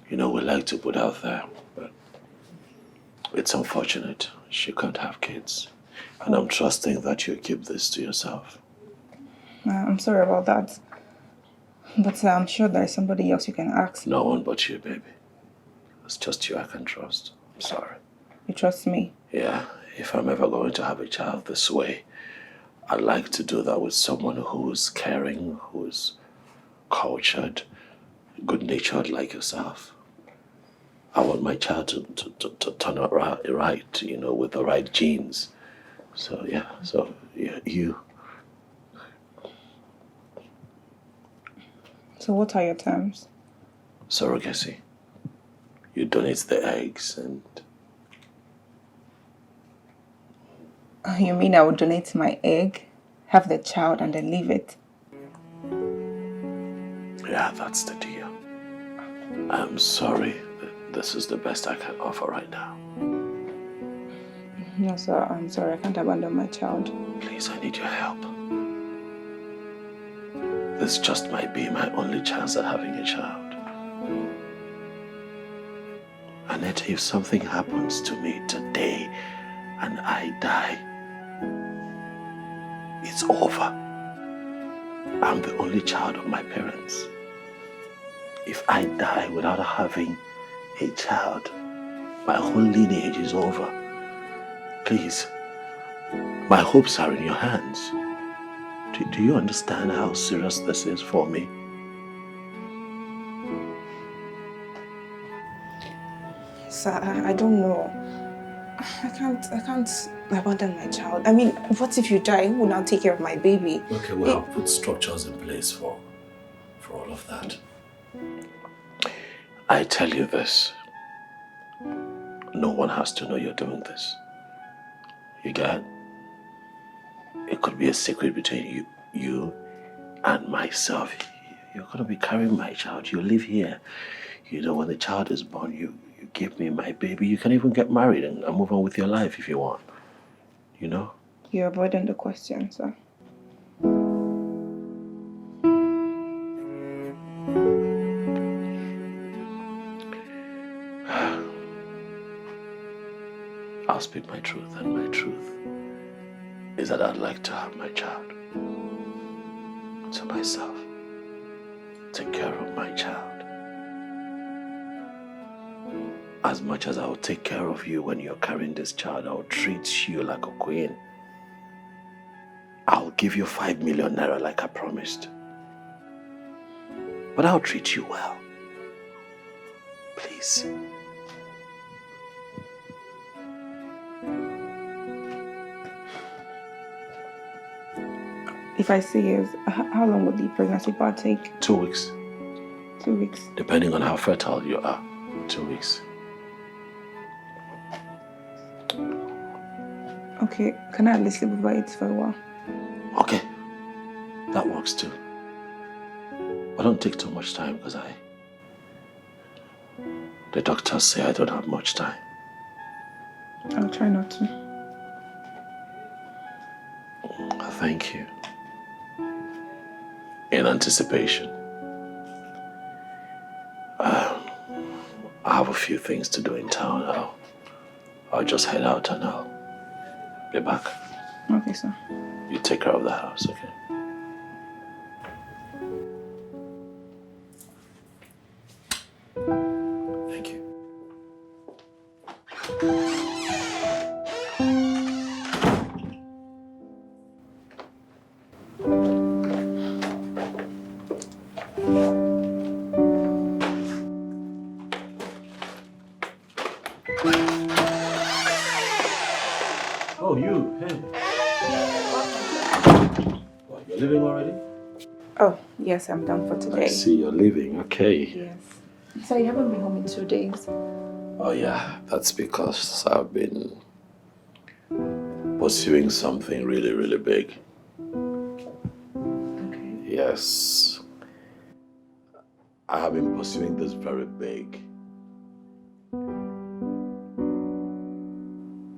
we like to put out there, but it's unfortunate. She can't have kids. And I'm trusting that you keep this to yourself. I'm sorry about that. But I'm sure there's somebody else you can ask. No one but you, baby. It's just you I can trust. I'm sorry. You trust me? Yeah, if I'm ever going to have a child this way, I'd like to do that with someone who's caring, who's cultured, good-natured like yourself. I want my child to turn out right, with the right genes. So, yeah, you. So what are your terms? Surrogacy. You donate the eggs and... You mean I would donate my egg, have the child, and then leave it? Yeah, that's the deal. I'm sorry. This is the best I can offer right now. No, sir, I'm sorry. I can't abandon my child. Please, I need your help. This just might be my only chance at having a child. Annette, if something happens to me today and I die, it's over. I'm the only child of my parents. If I die without having a child, my whole lineage is over. Please, my hopes are in your hands. Do you understand how serious this is for me? Sir, I don't know. I can't abandon my child. I mean, what if you die? Who will now take care of my baby? Okay, well, I'll put structures in place for all of that. I tell you this. No one has to know you're doing this. You get it? It could be a secret between you and myself. You're going to be carrying my child. You live here. When the child is born, you give me my baby. You can even get married and move on with your life if you want. You're avoiding the question, sir. I'll speak my truth, and my truth is that I'd like to have my child to myself. Take care of my child. As much as I'll take care of you when you're carrying this child, I'll treat you like a queen. I'll give you 5 million naira like I promised. But I'll treat you well. Please. If I say yes, how long will the pregnancy part take? 2 weeks. 2 weeks. Depending on how fertile you are. 2 weeks. Okay, can I at least live by it for a while? Okay. That works too. But don't take too much time because the doctors say I don't have much time. I'll try not to. Thank you. In anticipation. I have a few things to do in town. I'll just head out and I'll be back. Okay, sir. You take care of the house, okay? Thank you. Oh, you, hey. What, you're leaving already? Oh, yes, I'm done for today. I see you're leaving, okay. Yes. So you haven't been home in 2 days? Oh yeah, that's because I've been pursuing something really, really big. Yes. I have been pursuing this very big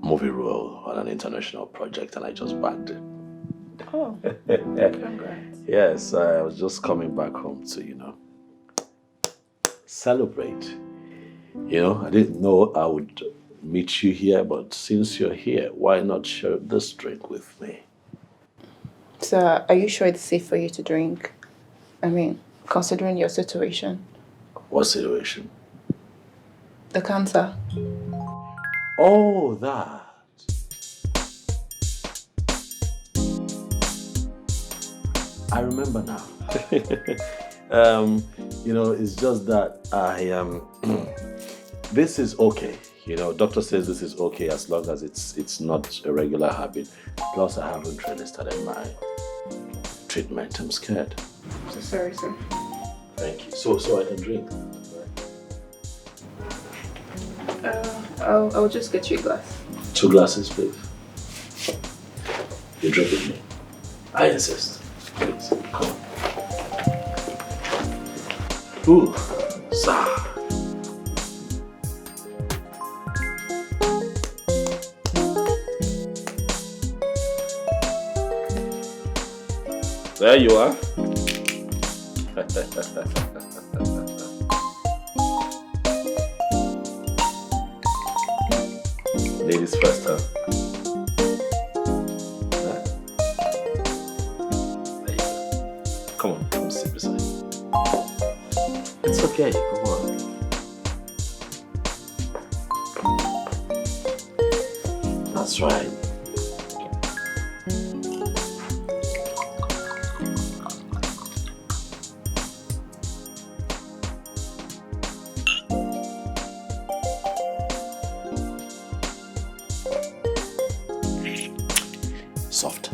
movie role on an international project and I just bagged it. Oh, congrats. Yes, I was just coming back home to, celebrate. I didn't know I would meet you here, but since you're here, why not share this drink with me? So, are you sure it's safe for you to drink? I mean, considering your situation. What situation? The cancer. Oh, that. I remember now. It's just that I am. This is okay. Doctor says this is okay as long as it's not a regular habit. Plus, I haven't really started my treatment. I'm scared. So sorry, sir. Thank you. So I can drink. I'll just get you a glass. 2 glasses, please. You drink with me. I insist. Please, come on. Ooh, sir. There you are. Ladies first, huh? There you go. Come on, come sit beside me. It's okay, come on. That's right. Soft.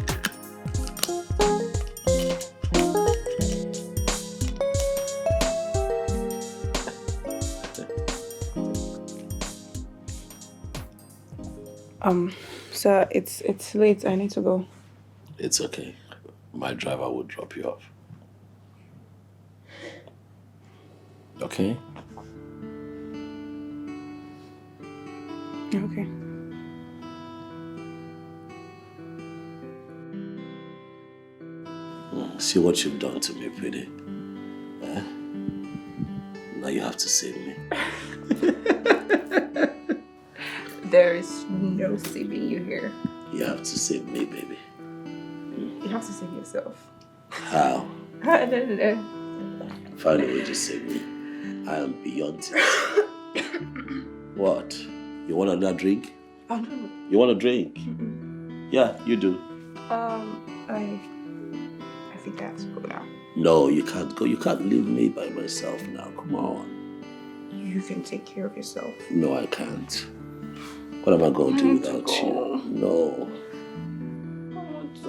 Sir, it's late. I need to go. It's okay. My driver will drop you off. Okay? Okay. See what you've done to me, pretty. Eh? Now you have to save me. There is no saving you here. You have to save me, baby. You have to save yourself. How? I don't know. Find a way to save me. I am beyond it. What? You want another drink? Oh, no. You want a drink? Yeah, you do. I think I have to go now. No, you can't go. You can't leave me by myself now. Come on. You can take care of yourself. No, I can't. What am I going to do without you? No.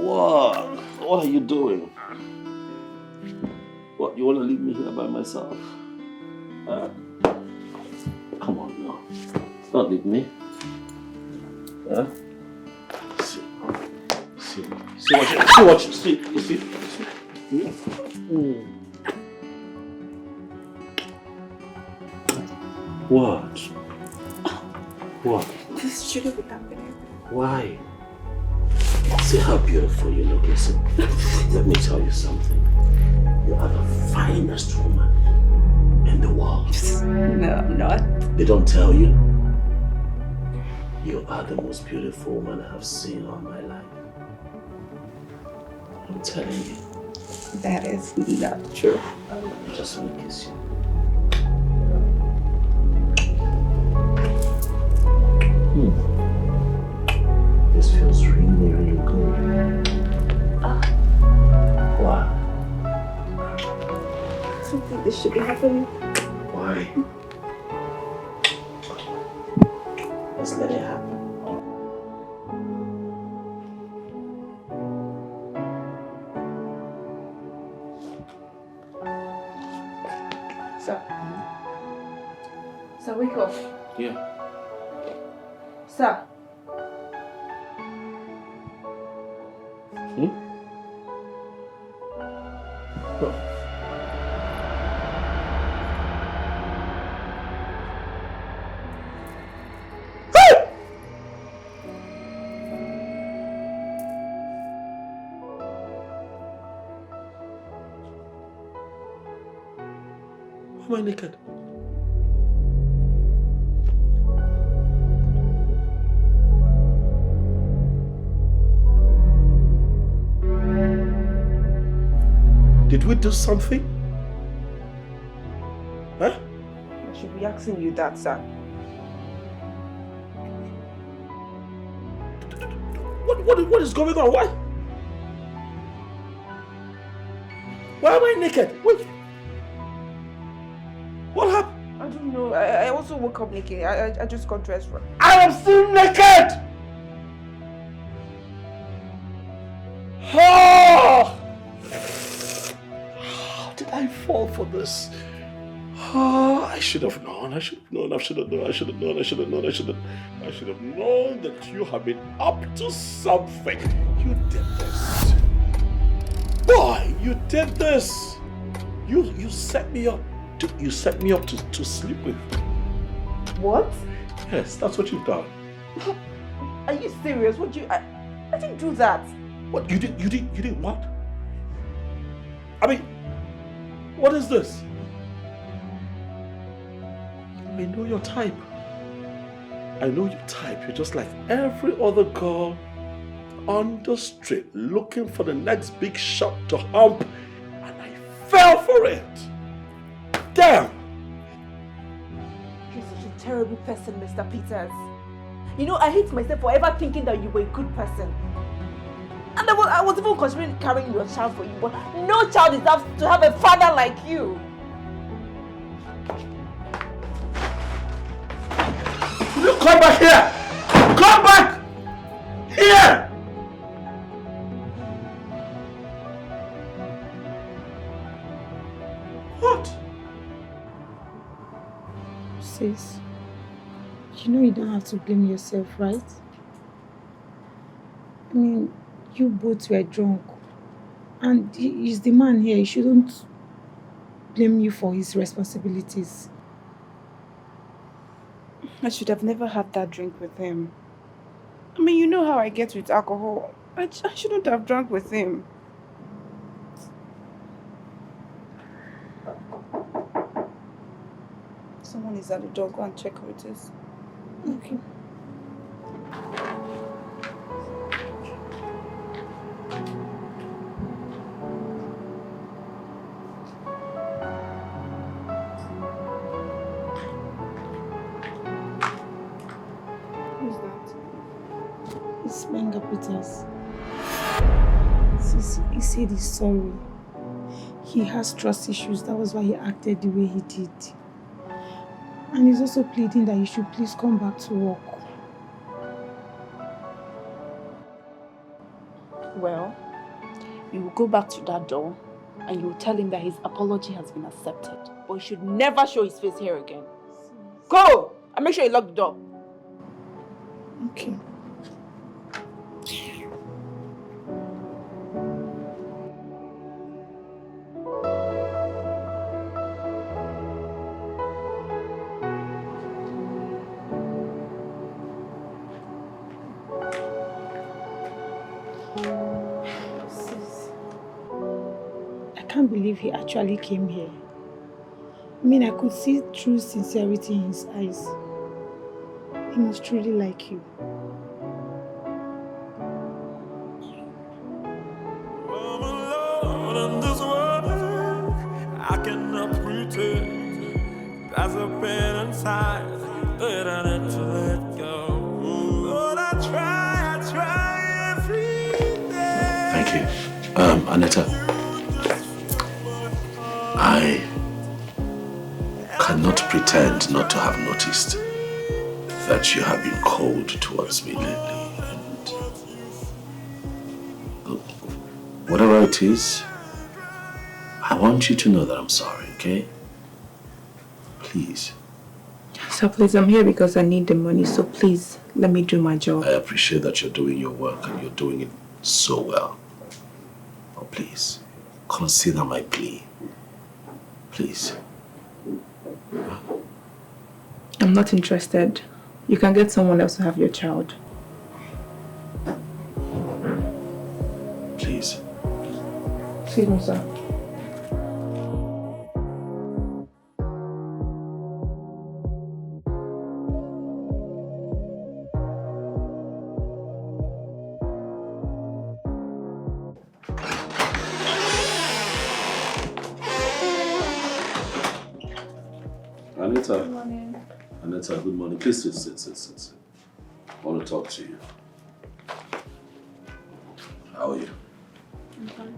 What? What are you doing? What? You want to leave me here by myself? Come on now. Don't leave me. Huh? See what you see. What? What? This shouldn't be happening. Why? See how beautiful you look. Listen, let me tell you something. You are the finest woman in the world. No, I'm not. They don't tell you? You are the most beautiful woman I have seen all my life. I'm telling you. That is not true. I just want to kiss you. This feels really, really good. What? I don't think this should be happening. Why? Let's let it happen. Sir, wake up. Yeah. Sir. Am I naked? Did we do something? Huh? I should be asking you that, sir. What is going on? Why am I naked? What happened? I don't know. I also woke up naked. I just got dressed for. I am still naked! Oh! How did I fall for this? Oh, I should have known. I should have known that you have been up to something. You did this. Boy, you did this. You set me up. You set me up to sleep with. What? Yes, that's what you've done. Are you serious? What you? I didn't do that. What you did what? I mean, what is this? I know your type. I know your type. You're just like every other girl on the street looking for the next big shot to hump, and I fell for it. Damn! You're such a terrible person, Mr. Peters. You know, I hate myself for ever thinking that you were a good person. And I was even considering carrying your child for you, but no child deserves to have a father like you. You come back here! Come back! Here! What? Sis, you know you don't have to blame yourself, right? I mean, you both were drunk. And he's the man here. He shouldn't blame you for his responsibilities. I should have never had that drink with him. I mean, you know how I get with alcohol. I shouldn't have drunk with him. Someone is at the door. Go and check who it is. Okay. Who's that? It's Gbenga Peters. He said he's sorry. He has trust issues. That was why he acted the way he did. And he's also pleading that you should please come back to work. Well, you will go back to that door and you will tell him that his apology has been accepted. But you should never show his face here again. Go! And make sure you lock the door. Okay. I can't believe he actually came here. I mean, I could see true sincerity in his eyes. He must truly like you. I'm alone in this world. I cannot pretend. There's a pain inside that I need to let go. But I try every day. Thank you. Anita. I cannot pretend not to have noticed that you have been cold towards me lately, and whatever it is, I want you to know that I'm sorry, okay? Please. So please, I'm here because I need the money, so please, let me do my job. I appreciate that you're doing your work and you're doing it so well. But please, consider my plea. Please. I'm not interested. You can get someone else to have your child. Please. Excuse me, sir. Anita. Good morning. Anita, good morning. Please sit. I want to talk to you. How are you? I'm fine.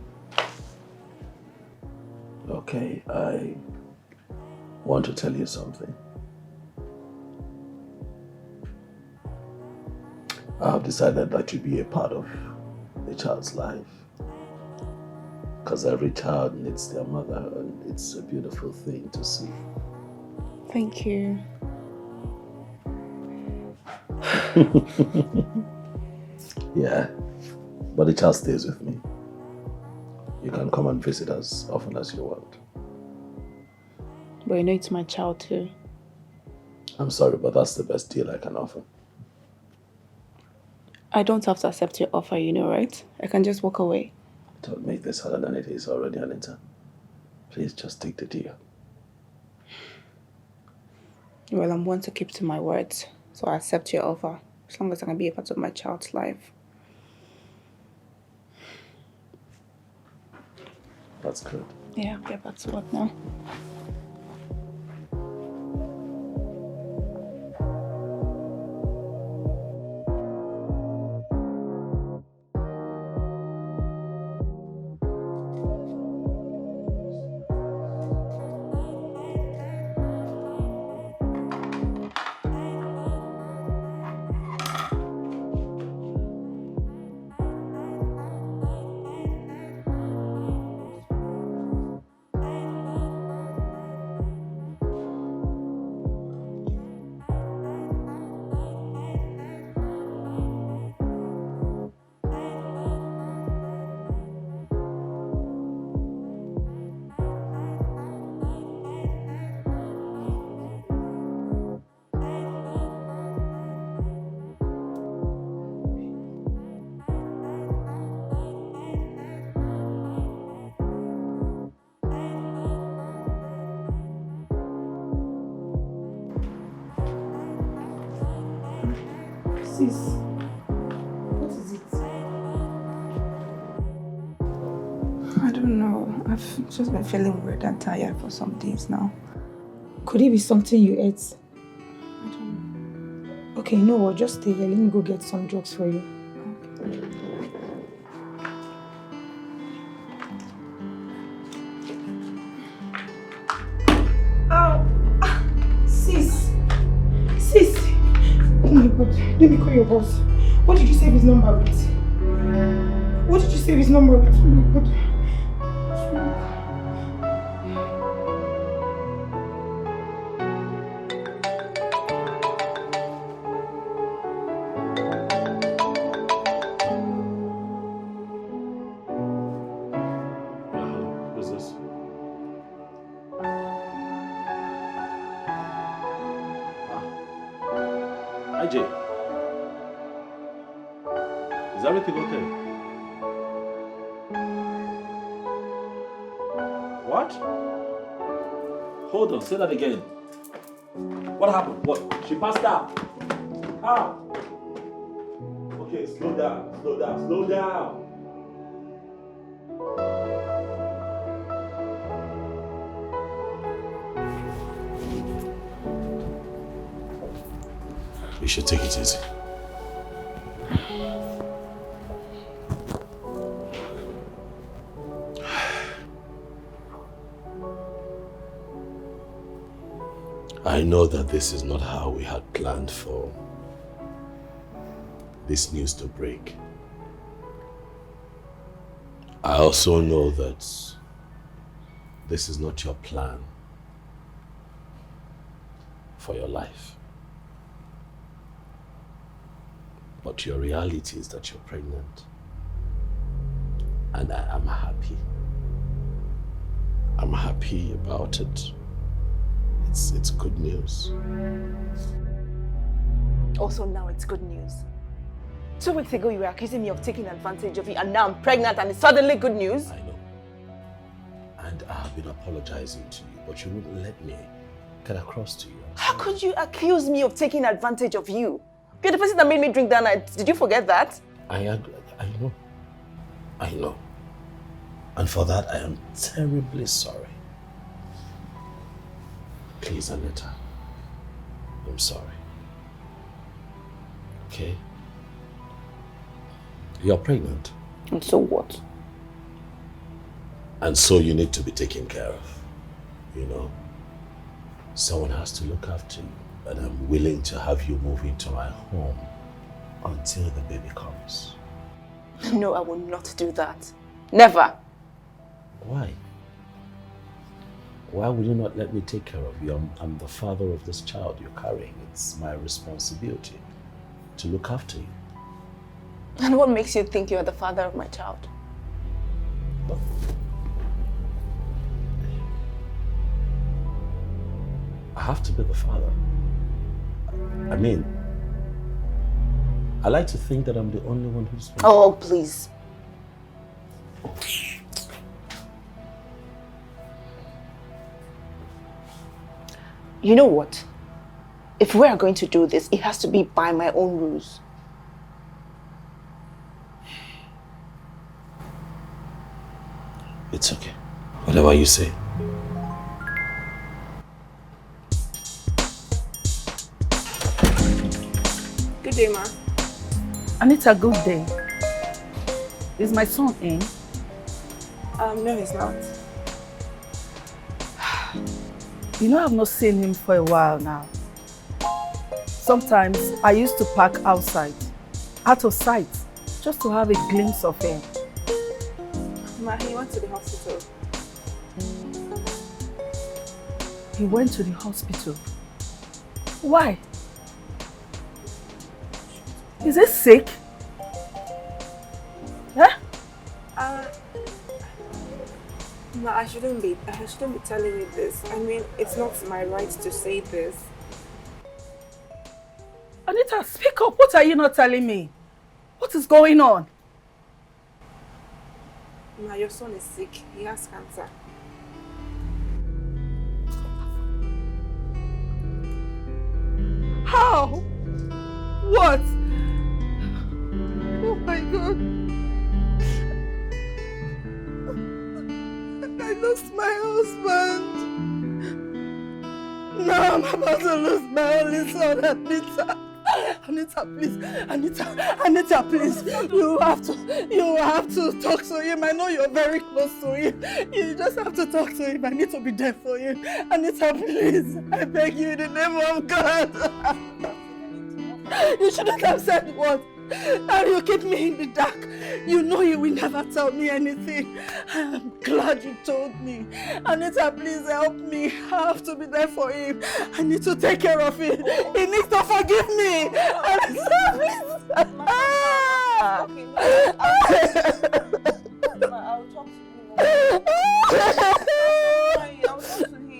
Okay, I want to tell you something. I have decided that you be a part of the child's life. Because every child needs their mother, and it's a beautiful thing to see. Thank you. Yeah, but the child stays with me. You can come and visit as often as you want. But you know it's my child too. I'm sorry, but that's the best deal I can offer. I don't have to accept your offer, you know, right? I can just walk away. Don't make this harder than it is already, Anita. Please just take the deal. Well, I'm one to keep to my words, so I accept your offer, as long as I can be a part of my child's life. That's good. Yeah, I'll get back to work now. Sis, what is it? I don't know. I've just been feeling weird and tired for some days now. Could it be something you ate? I don't know. Okay, you know what? Just stay here. Let me go get some drugs for you. Sis! Oh my God, let me call your boss. What did you save his number with? What did you save his number with? Oh my God. Who's this? IJ. Is everything okay? What? Hold on, say that again. What happened? What? She passed out. How? Okay, slow down. You should take it easy. I know that this is not how we had planned for this news to break. I also know that this is not your plan for your life. But your reality is that you're pregnant. And I am happy I'm happy about it. It's good news. Also now it's good news. 2 weeks ago you were accusing me of taking advantage of you and now I'm pregnant and it's suddenly good news? I know. And I have been apologizing to you, but you wouldn't let me get across to you. How could you accuse me of taking advantage of you? You're the person that made me drink that night. Did you forget that? I know. I know. And for that, I am terribly sorry. Please, Anita. I'm sorry. Okay? You're pregnant. And so what? And so you need to be taken care of. You know? Someone has to look after you. And I'm willing to have you move into my home until the baby comes. No, I will not do that. Never. Why? Why would you not let me take care of you? I'm the father of this child you're carrying. It's my responsibility to look after you. And what makes you think you're the father of my child? I have to be the father. I mean, I like to think that I'm the only one who's... Oh, please. You know what? If we are going to do this, it has to be by my own rules. It's okay. Whatever you say. Good day, ma. Anita, good day. Is my son in? No, he's not. You know, I've not seen him for a while now. Sometimes I used to park outside, out of sight, just to have a glimpse of him. Ma, he went to the hospital. He went to the hospital. Why? Is he sick? Huh? Ma, I shouldn't be telling you this. I mean, it's not my right to say this. Anita, speak up. What are you not telling me? What is going on? Ma, your son is sick. He has cancer. How? What? Oh my God. I lost my husband. Now I'm about to lose my only son, Anita. Anita, please. Anita, please. You have to talk to him. I know you're very close to him. You just have to talk to him. I need to be there for him. Anita, please. I beg you in the name of God. You shouldn't have said what. Now you keep me in the dark. You know you will never tell me anything. I'm glad you told me. Anita, please help me. I have to be there for him. I need to take care of him. He needs to forgive me. Anita, please. Okay, I'll talk to him. I'll talk to him.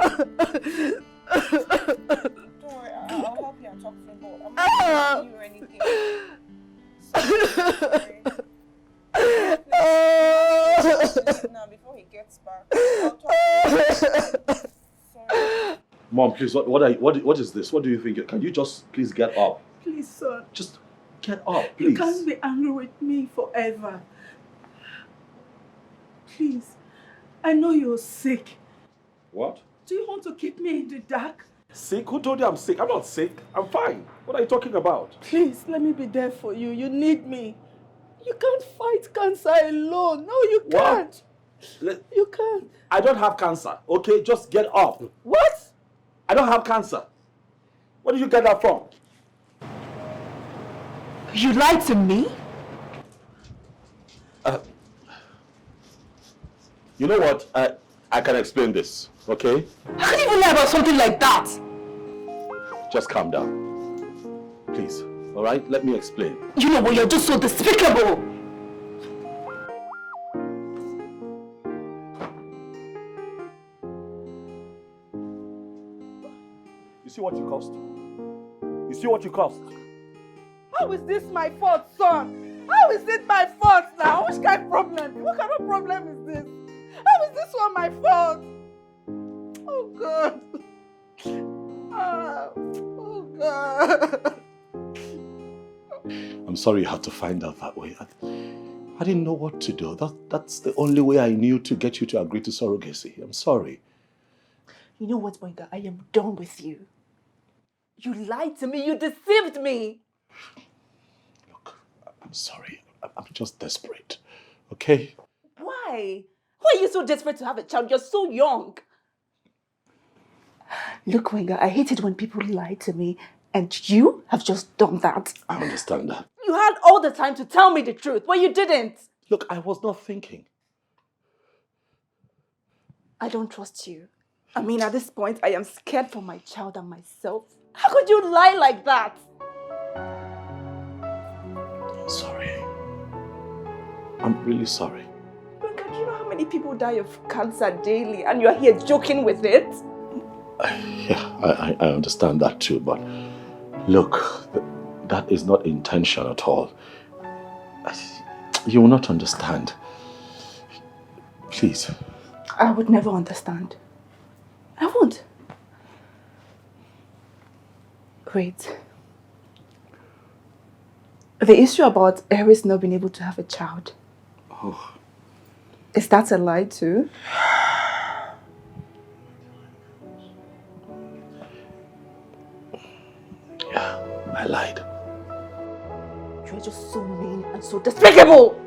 Don't worry, I'll help you and talk to him. I'm not going to you or anything. Now, before he gets back, I'll talk to him. Sorry. Mom, please, what is this? What do you think? Can you just please get up? Please, son. Just get up, please. You can't be angry with me forever. Please. I know you're sick. What? Do you want to keep me in the dark? Sick? Who told you I'm sick? I'm not sick. I'm fine. What are you talking about? Please, let me be there for you. You need me. You can't fight cancer alone. No, you can't. You can't. I don't have cancer, okay? Just get up. What? I don't have cancer. Where did you get that from? You lied to me? You know what? I can explain this, okay? How can you even lie about something like that? Just calm down. Please, all right? Let me explain. You know what? You're just so despicable. see what you cost? You see what you cost? How is this my fault, son? How is it my fault now? Which kind of problem? What kind of problem is this? How is this one my fault? Oh God. Oh God. I'm sorry you had to find out that way. I didn't know what to do. That's the only way I knew to get you to agree to surrogacy. I'm sorry. You know what, Gbenga? I am done with you. You lied to me. You deceived me. Look, I'm sorry. I'm just desperate. Okay? Why? Why are you so desperate to have a child? You're so young. Look, Gbenga, I hate it when people lie to me, and you have just done that. I understand that. You had all the time to tell me the truth, but you didn't. Look, I was not thinking. I don't trust you. I mean, at this point, I am scared for my child and myself. How could you lie like that? I'm sorry. I'm really sorry. Gbenga, do you know how many people die of cancer daily, and you're here joking with it? Yeah, I understand that too, but look, that is not intention at all. You will not understand. Please. I would never understand. I won't. Wait. The issue about Aries not being able to have a child. Oh. Is that a lie too? Yeah, I lied. You're just so mean and so despicable!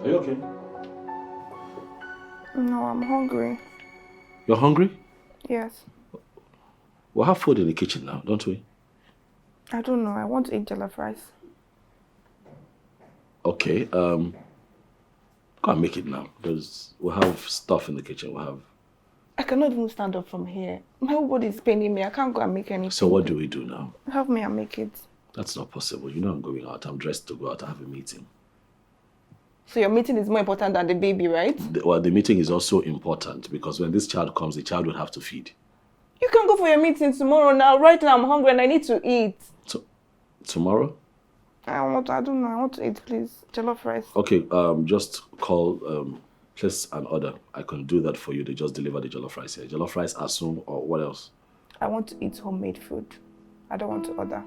Are you okay? No, I'm hungry. You're hungry? Yes. We'll have food in the kitchen now, don't we? I don't know. I want to eat jollof rice. Okay, go and make it now, because we'll have stuff in the kitchen. I cannot even stand up from here. My whole body is paining me. I can't go and make anything. So what do we do now? Help me and make it. That's not possible. You know I'm going out. I'm dressed to go out. I have a meeting. So your meeting is more important than the baby, right? The meeting is also important because when this child comes, the child will have to feed. You can go for your meeting tomorrow now. Right now I'm hungry and I need to eat. Tomorrow? I don't know. I want to eat, please. Jollof rice. Okay, just call, place an order. I can do that for you. They just deliver the jollof rice here. Jollof rice, assume, or what else? I want to eat homemade food. I don't want to order.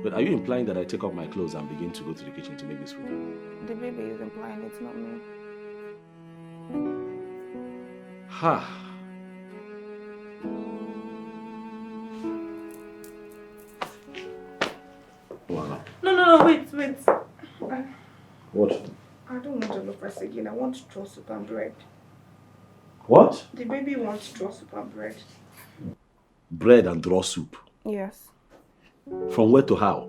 But are you implying that I take off my clothes and begin to go to the kitchen to make this food? The baby is implying it's not me. Ha! Voila. No, wait. What? I don't want jollof rice again. I want straw soup and bread. What? The baby wants straw soup and bread. Bread and draw soup. Yes. From where to how?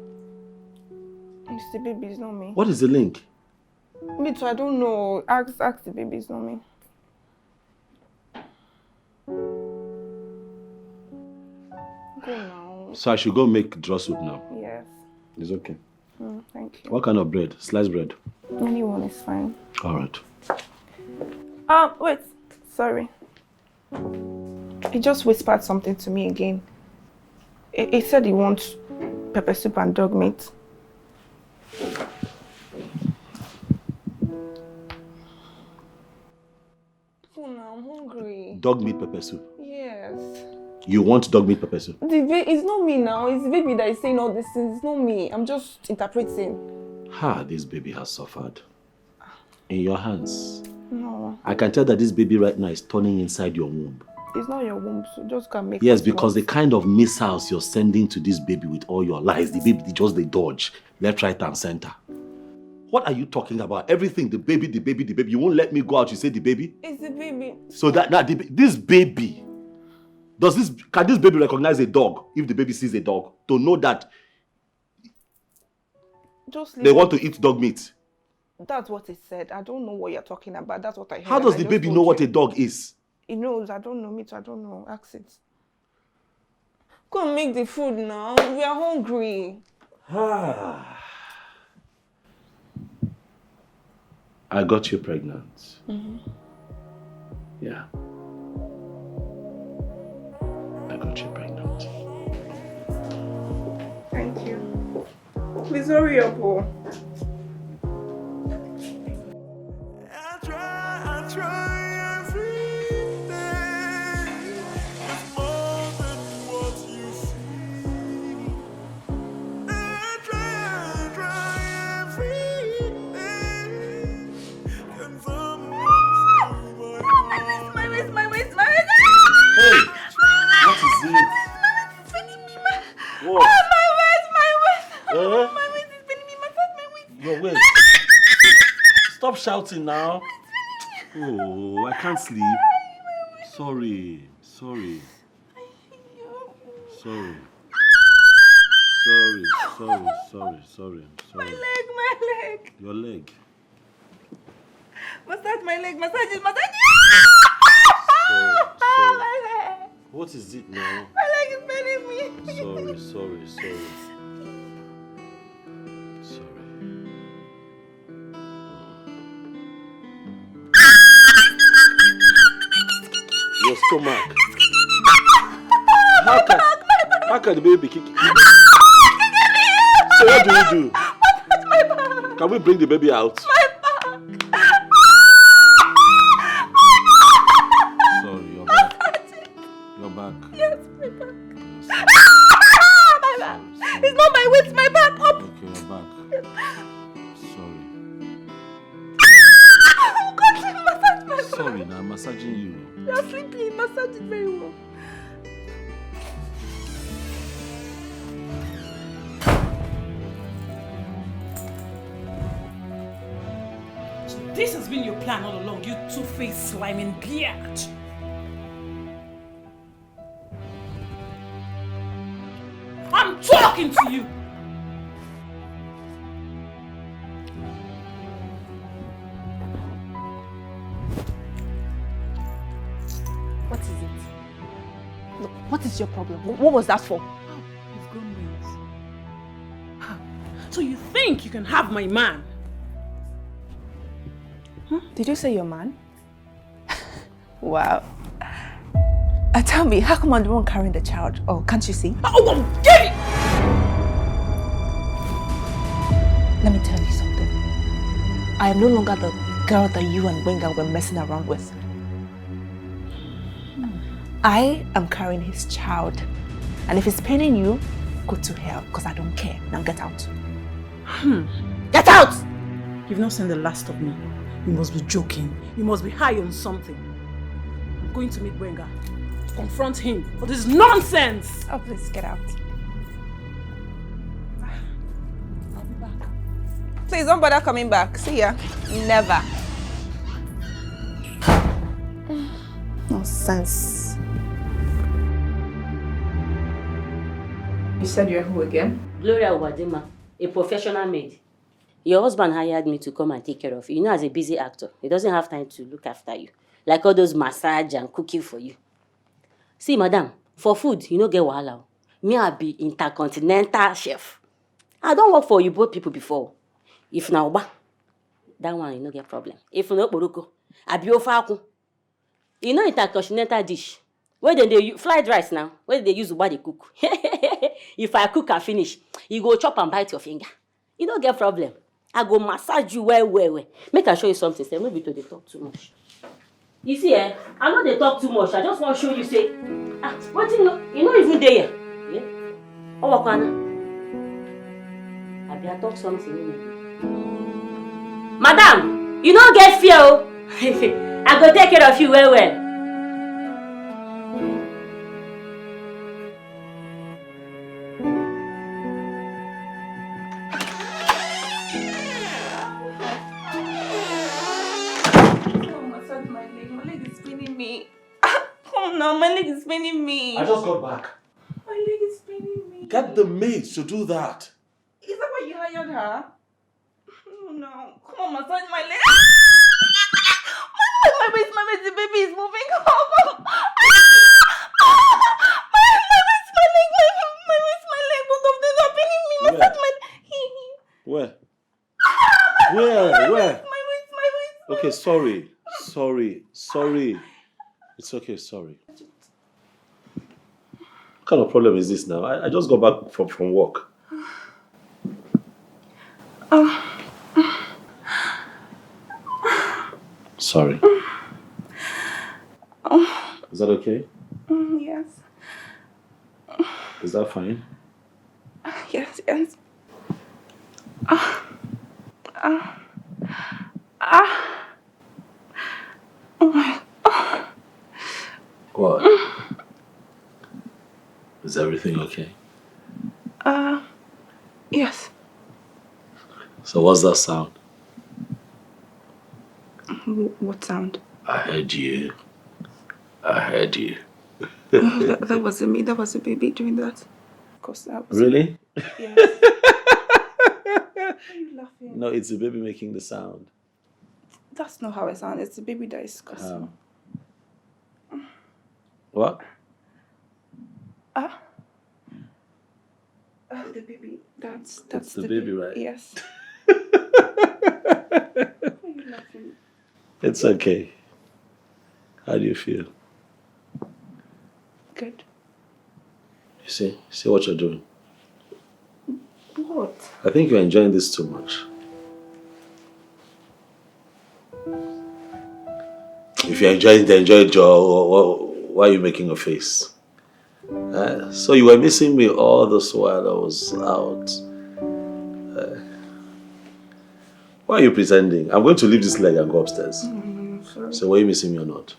It's the baby, it's not me. What is the link? Me too, I don't know. Ask the baby, it's not me. Go now. So I should go make draw soup now? Yes. It's okay. Thank you. What kind of bread? Sliced bread? Anyone is fine. All right. Wait. Sorry. He just whispered something to me again. He said he wants pepper soup and dog meat. Oh, now I'm hungry. Dog meat pepper soup? Yes. You want dog meat pepper soup? It's not me now. It's the baby that is saying all these things. It's not me. I'm just interpreting. This baby has suffered. In your hands. No. I can tell that this baby right now is turning inside your womb. It's not your womb, so just go and make Yes, because the kind of missiles you're sending to this baby with all your lies, the baby just they dodge left, right, and center. What are you talking about? Everything, the baby. You won't let me go out, you say the baby? It's the baby. So this baby, can this baby recognize a dog if the baby sees a dog? To know that Just leave They it. want to eat dog meat. That's what he said. I don't know what you're talking about. That's what I heard. How does the baby know what a dog is? He knows. I don't know. Me too. I don't know. Ask it. Go and make the food now. We are hungry. I got you pregnant. Mm-hmm. Yeah. I got you pregnant. Thank you. Please hurry up, oh. I try every day. It's more than what you see. I try every day. Can someone steal my heart? My waist. Hey! What is it? What? My waist. Eh? My waist is spinning me. My waist. Your waist. Stop shouting now. Oh, I can't sleep. Sorry. Sorry. My leg. Your leg. Massage my leg. Massage it. Sorry. My leg. What is it now? My leg is spinning me. Sorry. Your stomach. How can the baby kick you? So what do we do? My back. Can we bring the baby out? My back. Sorry, your back. Your back. Yes, my back. Yes. My back. It's not my waist, my back. Up. Okay, your back. Sorry. Massage my back. Sorry, now I'm massaging you. You're sleeping. Massage it very well. This has been your plan all along, you two-faced sliming beard. I'm talking to you. What is it? Look, what is your problem? What was that for? You've grown wings. So you think you can have my man? Did you say your man? Wow. Tell me, how come I'm the one carrying the child? Oh, can't you see? Oh, get it! Let me tell you something. I am no longer the girl that you and Gbenga were messing around with. I am carrying his child. And if it's paining you, go to hell, because I don't care. Now get out. Get out! You've not seen the last of me. You must be joking. You must be high on something. I'm going to meet Gbenga. Confront him for this nonsense. Oh, please, get out. I'll be back. Please, don't bother coming back. See ya. Never. Nonsense. You said you're who again? Gloria Wadima, a professional maid. Your husband hired me to come and take care of you. You know, as a busy actor, he doesn't have time to look after you. Like all those massage and cooking for you. See, madam, for food, you don't get wahala. Me, I be intercontinental chef. I don't work for you both people before. If na uba, that one, you don't get problem. If no poroko, I be ofaku. You know intercontinental dish. Where they fried rice now? Where they use uba they cook? If I cook and finish, you go chop and bite your finger. You don't get problem. I go massage you well. Make I show you something. Say, maybe to they talk too much. You see, I know they talk too much. I just want to show you, say, what you know even there. Yeah? Oh, Wakana. I be talk something. Madam, you don't get fear. I go take care of you well. No, my leg is paining me. I just got back. My leg is paining me. Get the maid to do that. Is that why you hired her? Come now. Come on, massage my leg. My waist, the baby is moving. Come on. My waist, my leg. Both of them are pinning me. Massage my Where? My waist. Okay, sorry. It's okay, sorry. What kind of problem is this now? I just got back from work. Sorry. Is that okay? Yes. Is that fine? Yes. What? Is everything okay? Yes. So what's that sound? What sound? I heard you. That wasn't me. That was the baby doing that. Of course, that was. Really? Yes. Why are you laughing? No, it's the baby making the sound. That's not how it sounds. It's the baby that is cussing. What? The baby. That's the baby, right? Yes. Why are you laughing? It's okay. How do you feel? Good. You see what you're doing? What? I think you're enjoying this too much. If you're enjoying it, enjoy it, Joe. Why are you making a face? So you were missing me all this while I was out. Why are you pretending? I'm going to leave this leg and go upstairs. Sorry. So were you missing me or not?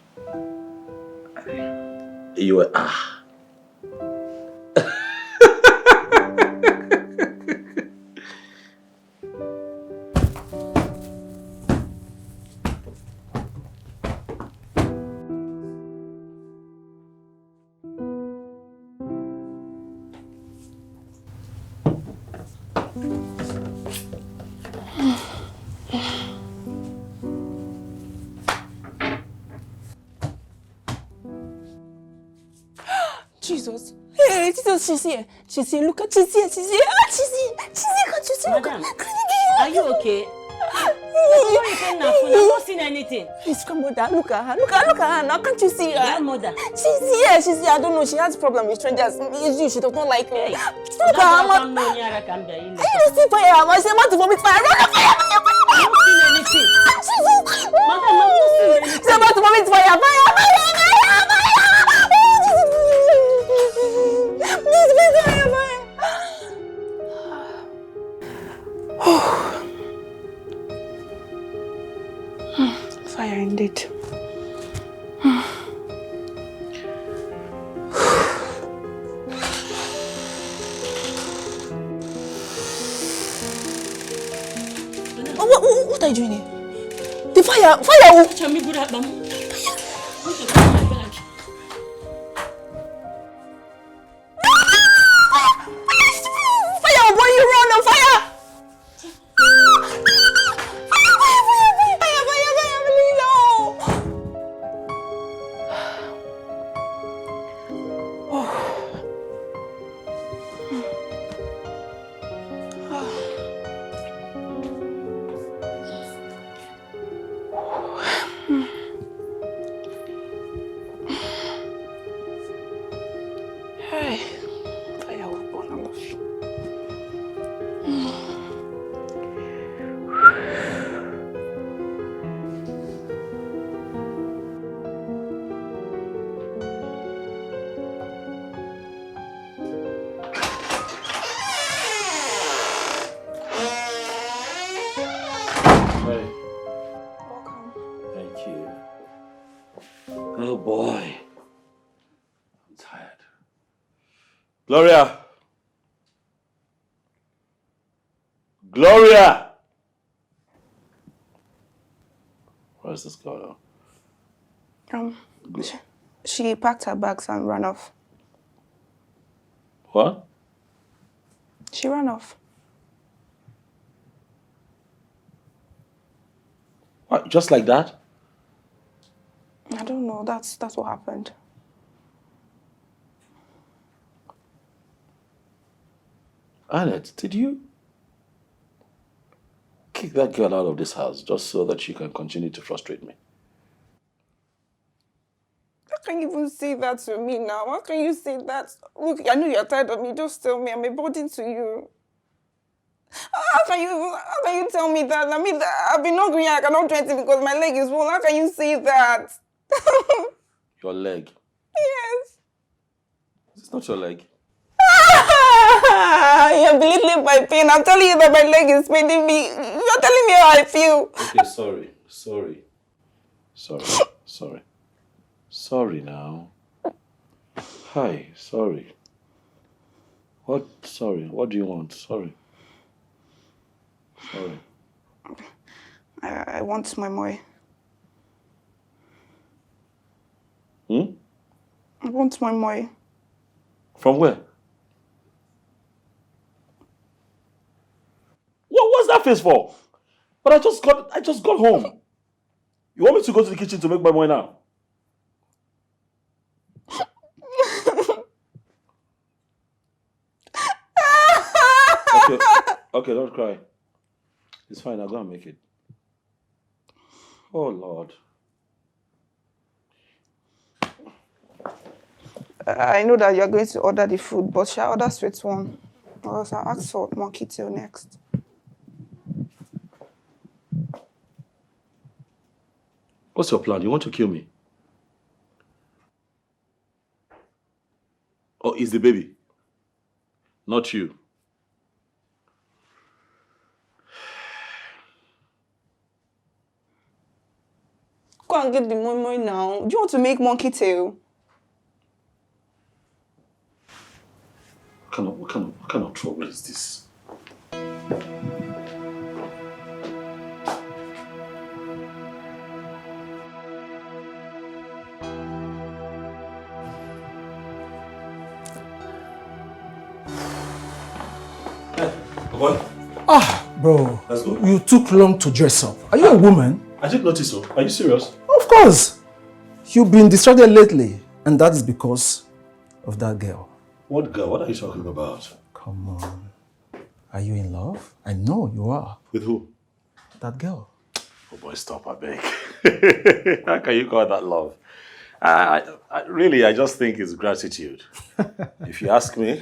You were Jesus. Hey, Jesus, she's here. Look at, she's here. She's here. Can't you see? Madam, are you okay? I'm not seeing anything. Please come with that. Look at her now. Can't you see her? Grandmother. She's here. I don't know. She has a problem with strangers. It's you. She does not like me. Hey, Look at her. You see fire. I say, want to vomit fire. Run the fire. I'm not seeing anything. Madam, I'm not seeing anything. She's about to vomit fire. Fire indeed. What are you doing here? The fire! Fire, boy, you run on fire! Oh boy. I'm tired. Gloria! Where's this girl now? She packed her bags and ran off. What? She ran off. What, just like that? I don't know. That's what happened. Annette, did you kick that girl out of this house just so that she can continue to frustrate me? How can you even say that to me now? How can you say that? Look, I know you're tired of me. Just tell me. I'm a burden to you. How can you tell me that? I mean, I've been hungry. I cannot do anything because my leg is swollen. How can you say that? Your leg? Yes. It's not your leg. You're belittling my pain. I'm telling you that my leg is paining me. You're telling me how I feel. Okay, sorry now. Hi, sorry. What? Sorry. What do you want? Sorry. I want my moi. Hmm? I want my moi. From where? What's that face for? But I just got home. You want me to go to the kitchen to make my moi now? Okay, don't cry. It's fine, I'll go and make it. Oh, Lord. I know that you're going to order the food, but shall I order sweet one? Or else I'll ask for monkey tail next. What's your plan? You want to kill me? Oh, it's the baby. Not you. Go and get the moi moi now. Do you want to make monkey tail? What kind of trouble is this? What? Bro, Let's go. you took long to dress up. Are you a woman? I didn't notice so. Are you serious? Of course. You've been distracted lately, and that is because of that girl. What girl? What are you talking about? Come on. Are you in love? I know you are. With who? That girl. Oh boy, stop, I beg. How can you call that love? I just think it's gratitude. If you ask me.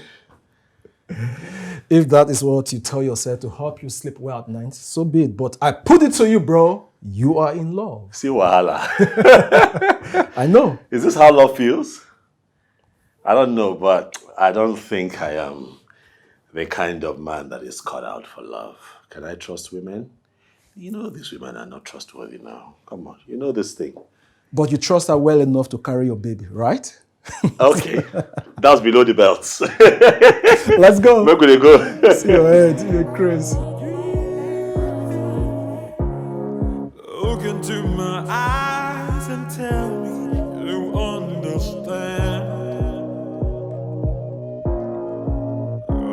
If that is what you tell yourself to help you sleep well at night, so be it. But I put it to you, bro. You are in love. See wahala. I know. Is this how love feels? I don't know, but I don't think I am the kind of man that is cut out for love. Can I trust women? You know these women are not trustworthy now. Come on, you know this thing. But you trust her well enough to carry your baby, right? Okay, that's below the belts. Let's go. Where could they go? See your head, you're crazy. Look into my eyes and tell me you understand.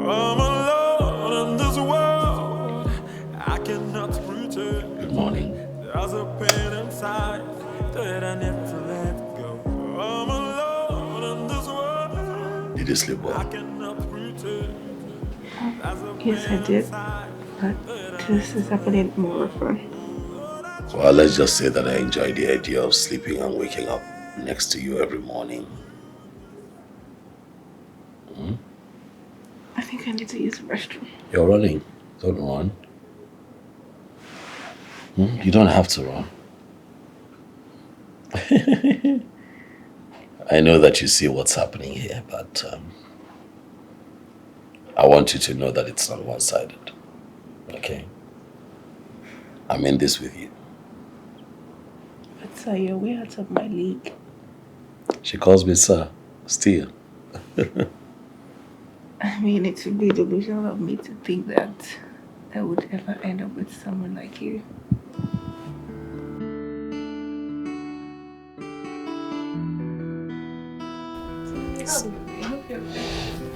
I'm alone in this world. I cannot pretend. Good morning. There's a pain inside that I need to let go. I'm alone in this world. Did you sleep well? I cannot pretend. Yes, I did. But this is happening more often. Well, let's just say that I enjoy the idea of sleeping and waking up next to you every morning. Hmm? I think I need to use the restroom. You're running. Don't run. You don't have to run. I know that you see what's happening here, but I want you to know that it's not one-sided. Okay? I'm in this with you. But sir, you're way out of my league. She calls me sir, still. I mean, it would be delusional of me to think that I would ever end up with someone like you.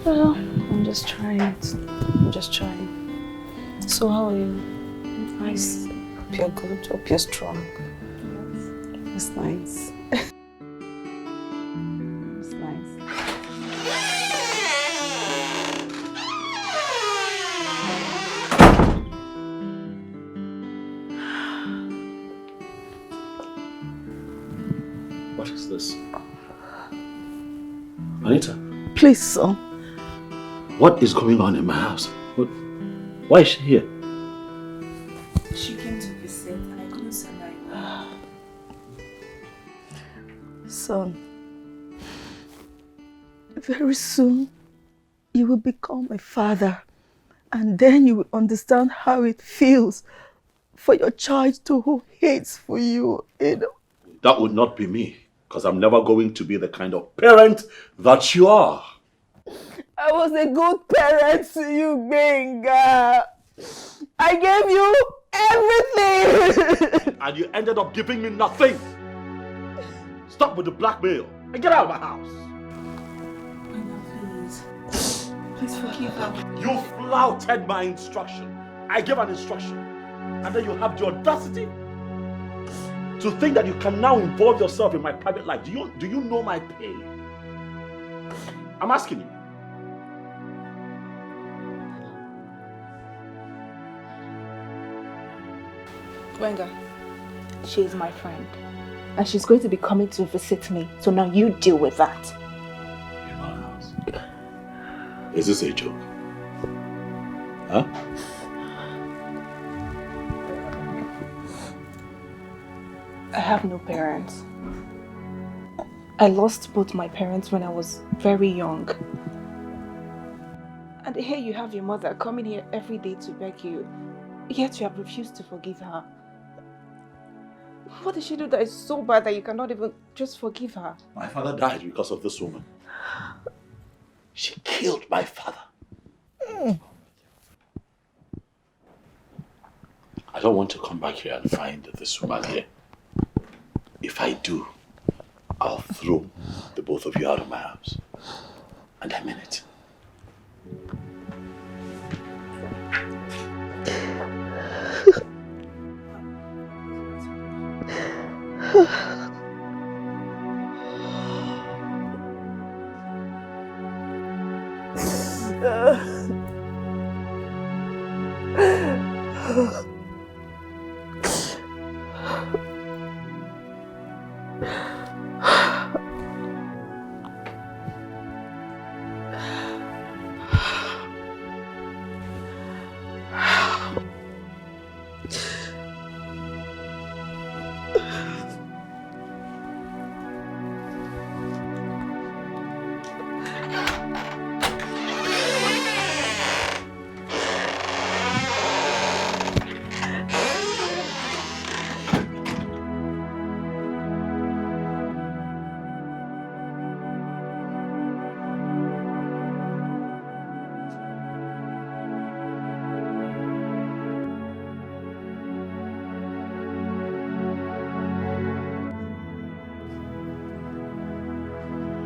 Well, I'm just trying. So how are you? Nice. Hope you're good. Hope you're strong. It's nice. It's nice. What is this? Anita? Please, son. What is going on in my house? Why is she here? She came to visit and I couldn't send her away. Son, very soon you will become a father, and then you will understand how it feels for your child to who hates for you, you know. That would not be me, because I'm never going to be the kind of parent that you are. I was a good parent to you, Gbenga. I gave you everything. And you ended up giving me nothing. Stop with the blackmail and get out of my house. Please. Please forgive her. You flouted my instruction. I gave an instruction. And then you have the audacity to think that you can now involve yourself in my private life. Do you know my pain? I'm asking you. Gbenga, she's my friend. And she's going to be coming to visit me. So now you deal with that. In my house. Is this a joke? Huh? I have no parents. I lost both my parents when I was very young. And here you have your mother coming here every day to beg you, yet you have refused to forgive her. What did she do that is so bad that you cannot even just forgive her? My father died because of this woman. She killed my father. I don't want to come back here and find this woman here. If I do, I'll throw the both of you out of my house. And I mean it.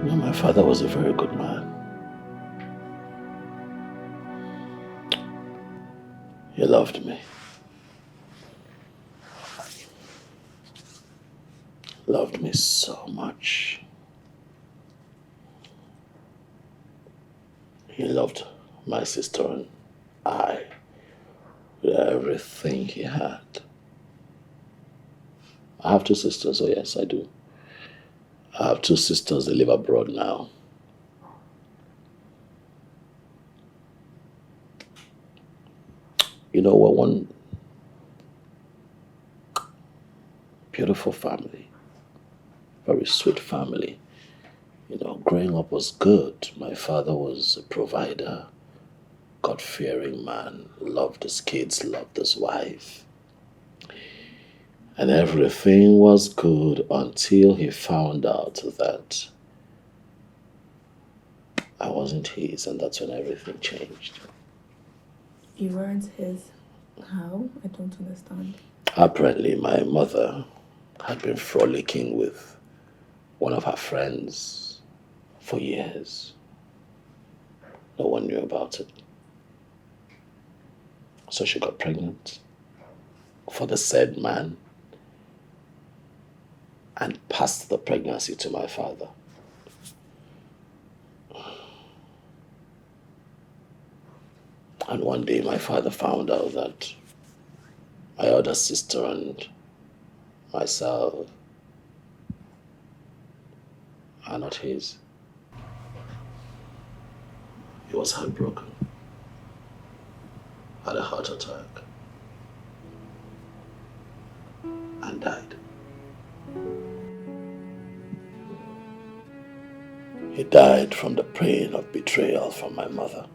No, my father was a very good man. He loved me. Loved me so much. He loved my sister and I with everything he had. I have two sisters, oh yes, I do. I have two sisters, they live abroad now. You know, we're one beautiful family, very sweet family. You know, growing up was good. My father was a provider, God-fearing man, loved his kids, loved his wife. And everything was good until he found out that I wasn't his, and that's when everything changed. You weren't his. How? I don't understand. Apparently, my mother had been frolicking with one of her friends for years. No one knew about it. So she got pregnant. for the said man and passed the pregnancy to my father. And one day my father found out that my other sister and myself are not his. He was heartbroken, had a heart attack, and died. He died from the pain of betrayal from my mother.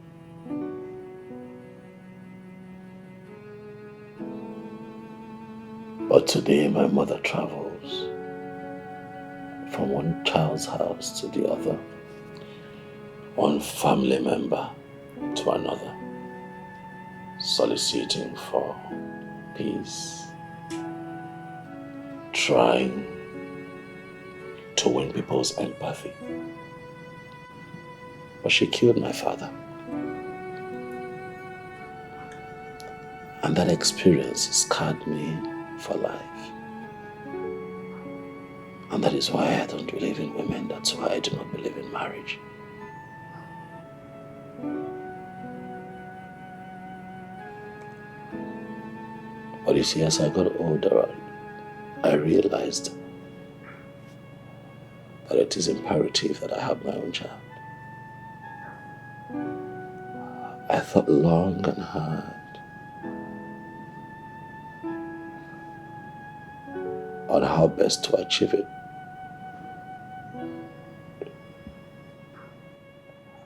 But today my mother travels from one child's house to the other, one family member to another, soliciting for peace, trying to win people's empathy. But she killed my father. And that experience scarred me for life. And that is why I don't believe in women. That's why I do not believe in marriage. But you see, as I got older, I realized that it is imperative that I have my own child. I thought long and hard on how best to achieve it.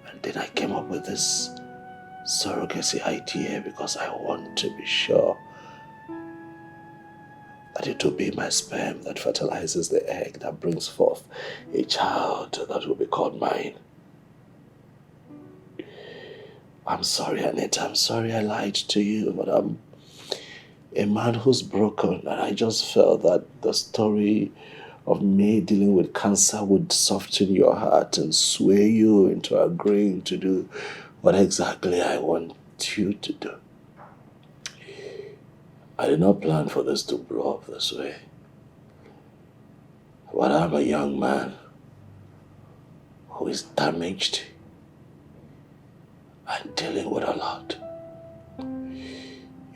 And then I came up with this surrogacy idea because I want to be sure that it will be my sperm that fertilizes the egg that brings forth a child that will be called mine. I'm sorry, Anita, I'm sorry I lied to you, but I'm a man who's broken, and I just felt that the story of me dealing with cancer would soften your heart and sway you into agreeing to do what exactly I want you to do. I did not plan for this to blow up this way. But I'm a young man who is damaged and dealing with a lot.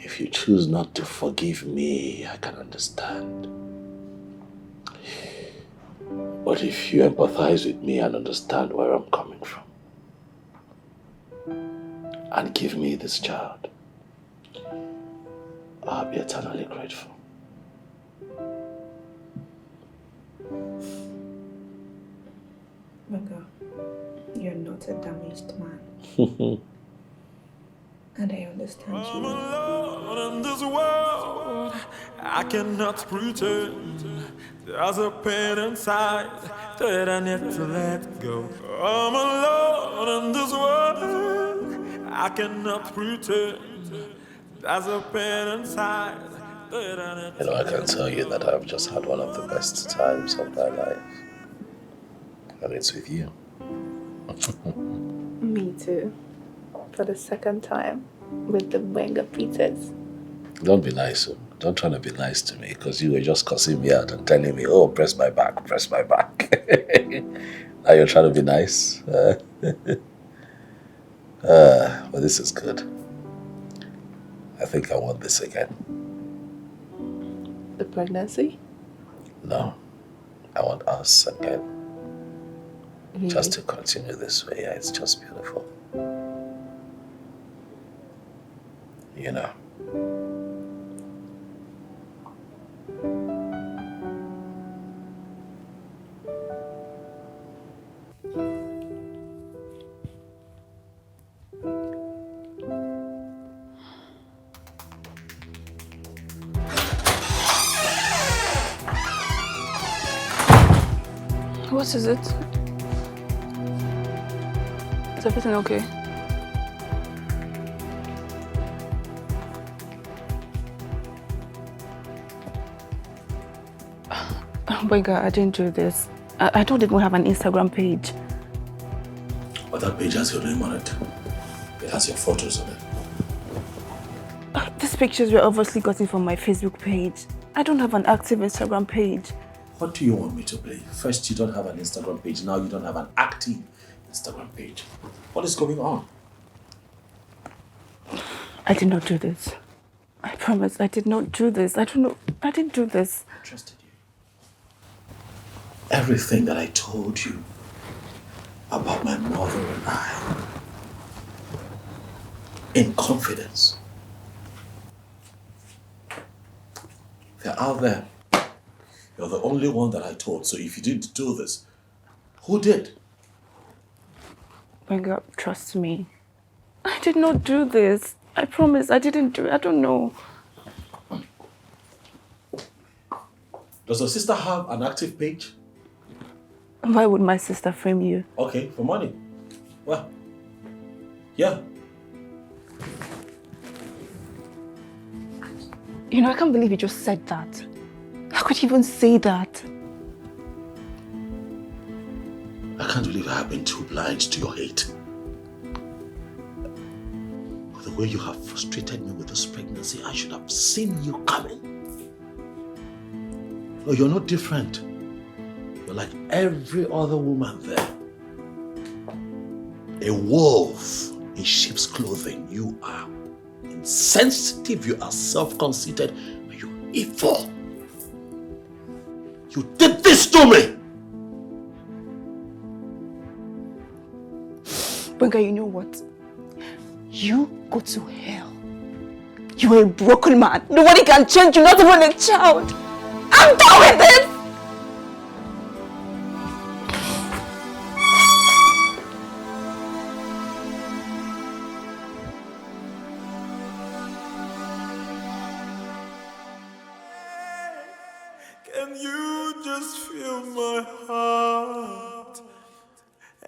If you choose not to forgive me, I can understand. But if you empathize with me and understand where I'm coming from, and give me this child, I'll be eternally grateful. Gbenga, you're not a damaged man. And I understand you. I'm alone in this world. I cannot pretend. There's a pain inside that I need to let go. I'm alone in this world. I cannot pretend. There's a pain inside that I need to let go. I can tell you that I've just had one of the best times of my life. And it's with you. Me too. For the second time with the Gbenga Peters. Don't be nice. Don't try to be nice to me because you were just cussing me out and telling me, oh, press my back, press my back. Now you're trying to be nice. But this is good. I think I want this again. The pregnancy? No, I want us again. Really? Just to continue this way. Yeah, it's just beautiful. You know. What is it? Is everything okay? Gbenga, I didn't do this. I don't even have an Instagram page. But that page has your name on it. It has your photos on it. This pictures were obviously gotten from my Facebook page. I don't have an active Instagram page. What do you want me to believe? First, you don't have an Instagram page. Now you don't have an active Instagram page. What is going on? I did not do this. I promise I did not do this. I don't know. I didn't do this. I trusted you. Everything that I told you about my mother and I, in confidence, they're out there. You're the only one that I told. So if you didn't do this, who did? Gbenga, trust me. I did not do this. I promise I didn't do it. I don't know. Does your sister have an active page? Why would my sister frame you? Okay, for money. Well, yeah. You know, I can't believe you just said that. How could you even say that? I can't believe I have been too blind to your hate. The way you have frustrated me with this pregnancy, I should have seen you coming. No, you're not different. You're like every other woman there. A wolf in sheep's clothing. You are insensitive, you are self-conceited, and you're evil. You did this to me! Gbenga, you know what? You go to hell. You are a broken man. Nobody can change you, not even a child. I'm done with this! Can you just feel my heart?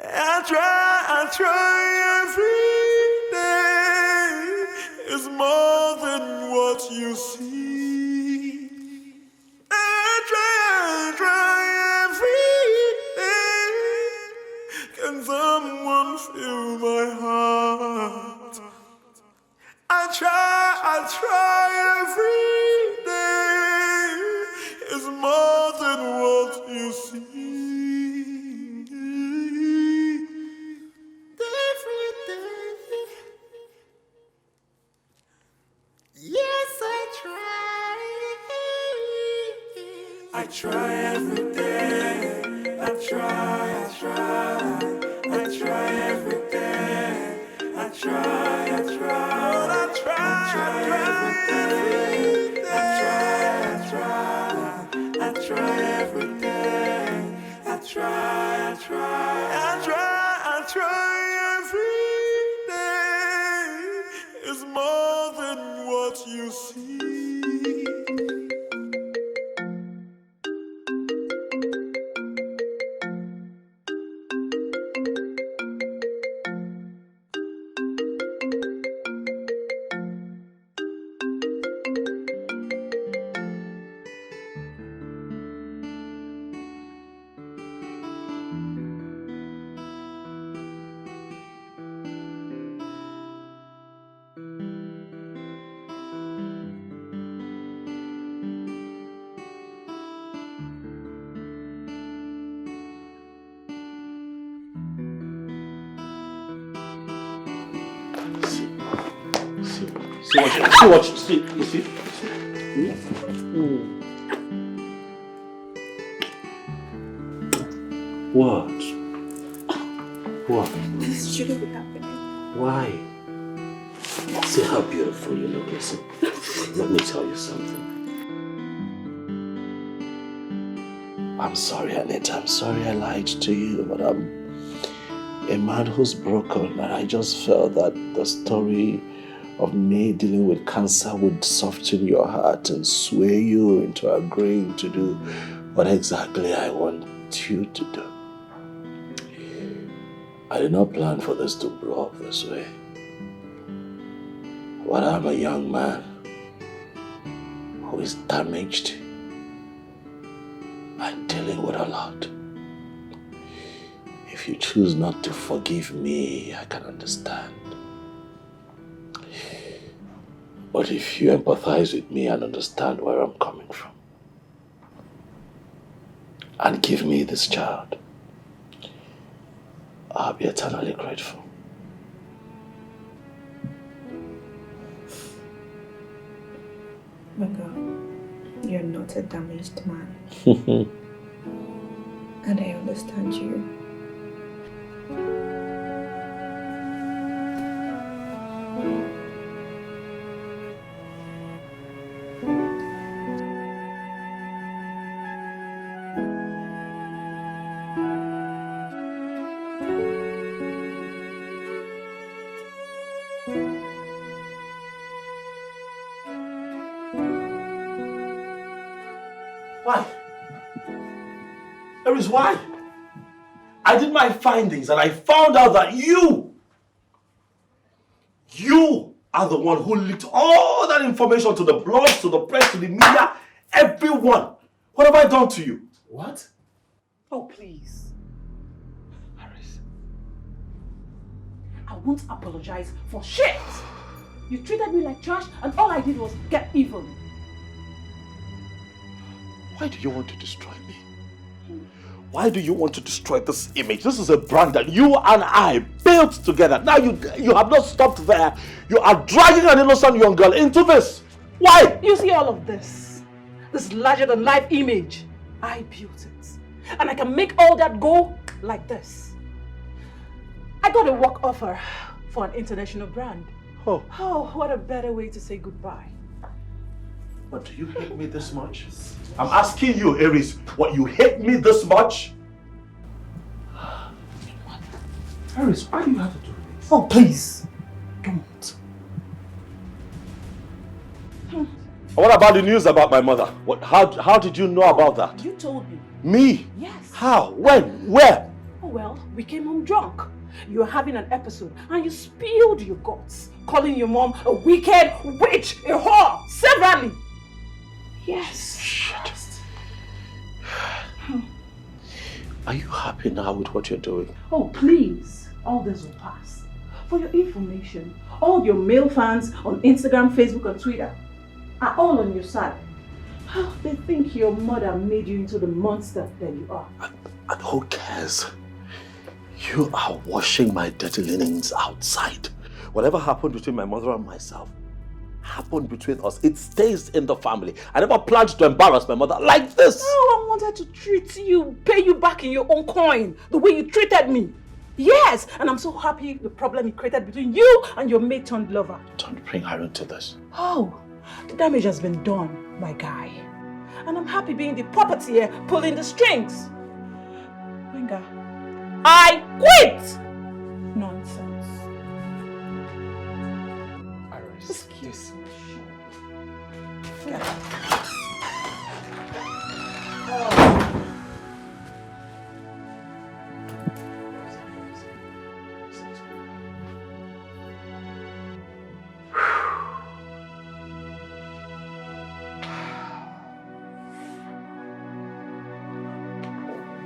I try every day. It's more than what you see. I try every day. Can someone feel my heart? I try every day. It's more than what you see. Every day. Yes, I try. I try every day. I try every day. I try every day. I try every day. I try every day. It's more than what you see. See? What? This shouldn't be happening. Why? See how beautiful you look. Listen, let me tell you something. I'm sorry, Anita. I'm sorry I lied to you, but I'm a man who's broken, and I just felt that the story of me dealing with cancer would soften your heart and sway you into agreeing to do what exactly I want you to do. I did not plan for this to blow up this way. But I'm a young man who is damaged and dealing with a lot. If you choose not to forgive me, I can understand. But if you empathize with me and understand where I'm coming from, and give me this child, I'll be eternally grateful. Gbenga, you're not a damaged man. And I understand you. Why? There is why. I did my findings and I found out that you are the one who leaked all that information to the blogs, to the press, to the media, everyone. What have I done to you? What? Oh, please. Harris. I won't apologize for shit. You treated me like trash and all I did was get even. Why do you want to destroy me? Why do you want to destroy this image? This is a brand that you and I built together. Now you have not stopped there. You are dragging an innocent young girl into this. Why? You see all of this? This larger-than-life image. I built it. And I can make all that go like this. I got a work offer for an international brand. Oh, what a better way to say goodbye. But do you hate me this much? I'm asking you, Aries, what, you hate me this much? Aries, why do you have to do this? Oh, please. Don't. What about the news about my mother? How did you know about that? You told me. Me? Yes. How? When? Where? Oh, well, we came home drunk. You were having an episode and you spilled your guts, calling your mom a wicked witch, a whore, severally. Yes. Shit. Are you happy now with what you're doing? Oh, please. All this will pass. For your information, all your male fans on Instagram, Facebook, and Twitter are all on your side. They think your mother made you into the monster that you are. And who cares? You are washing my dirty linens outside. Whatever happened between my mother and myself happened between us. It stays in the family. I never planned to embarrass my mother like this. No, I wanted to treat you, pay you back in your own coin, the way you treated me. Yes, and I'm so happy the problem it created between you and your mate-turned-lover. Don't bring her into this. Oh, the damage has been done, my guy. And I'm happy being the puppeteer pulling the strings. Gbenga, I quit! Nonsense. Iris, Excuse me.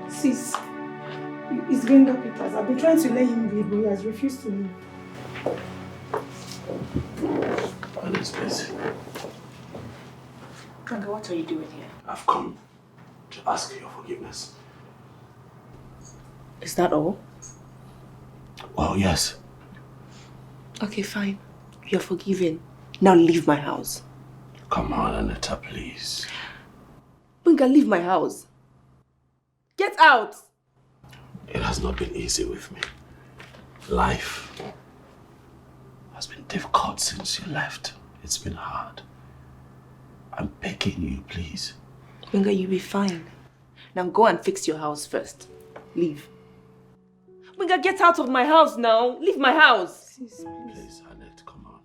Sis, it's Gbenga Peters. I've been trying to let him leave, but he has refused to leave. Alice, please. Gbenga, what are you doing here? I've come to ask your forgiveness. Is that all? Well, yes. Okay, fine. You're forgiven. Now leave my house. Come on, Anita, please. Gbenga, leave my house. Get out! It has not been easy with me. Life has been difficult since you left. It's been hard. I'm begging you, please. Gbenga, you'll be fine. Now go and fix your house first. Leave. Gbenga, get out of my house now. Leave my house. Please, Annette, come on.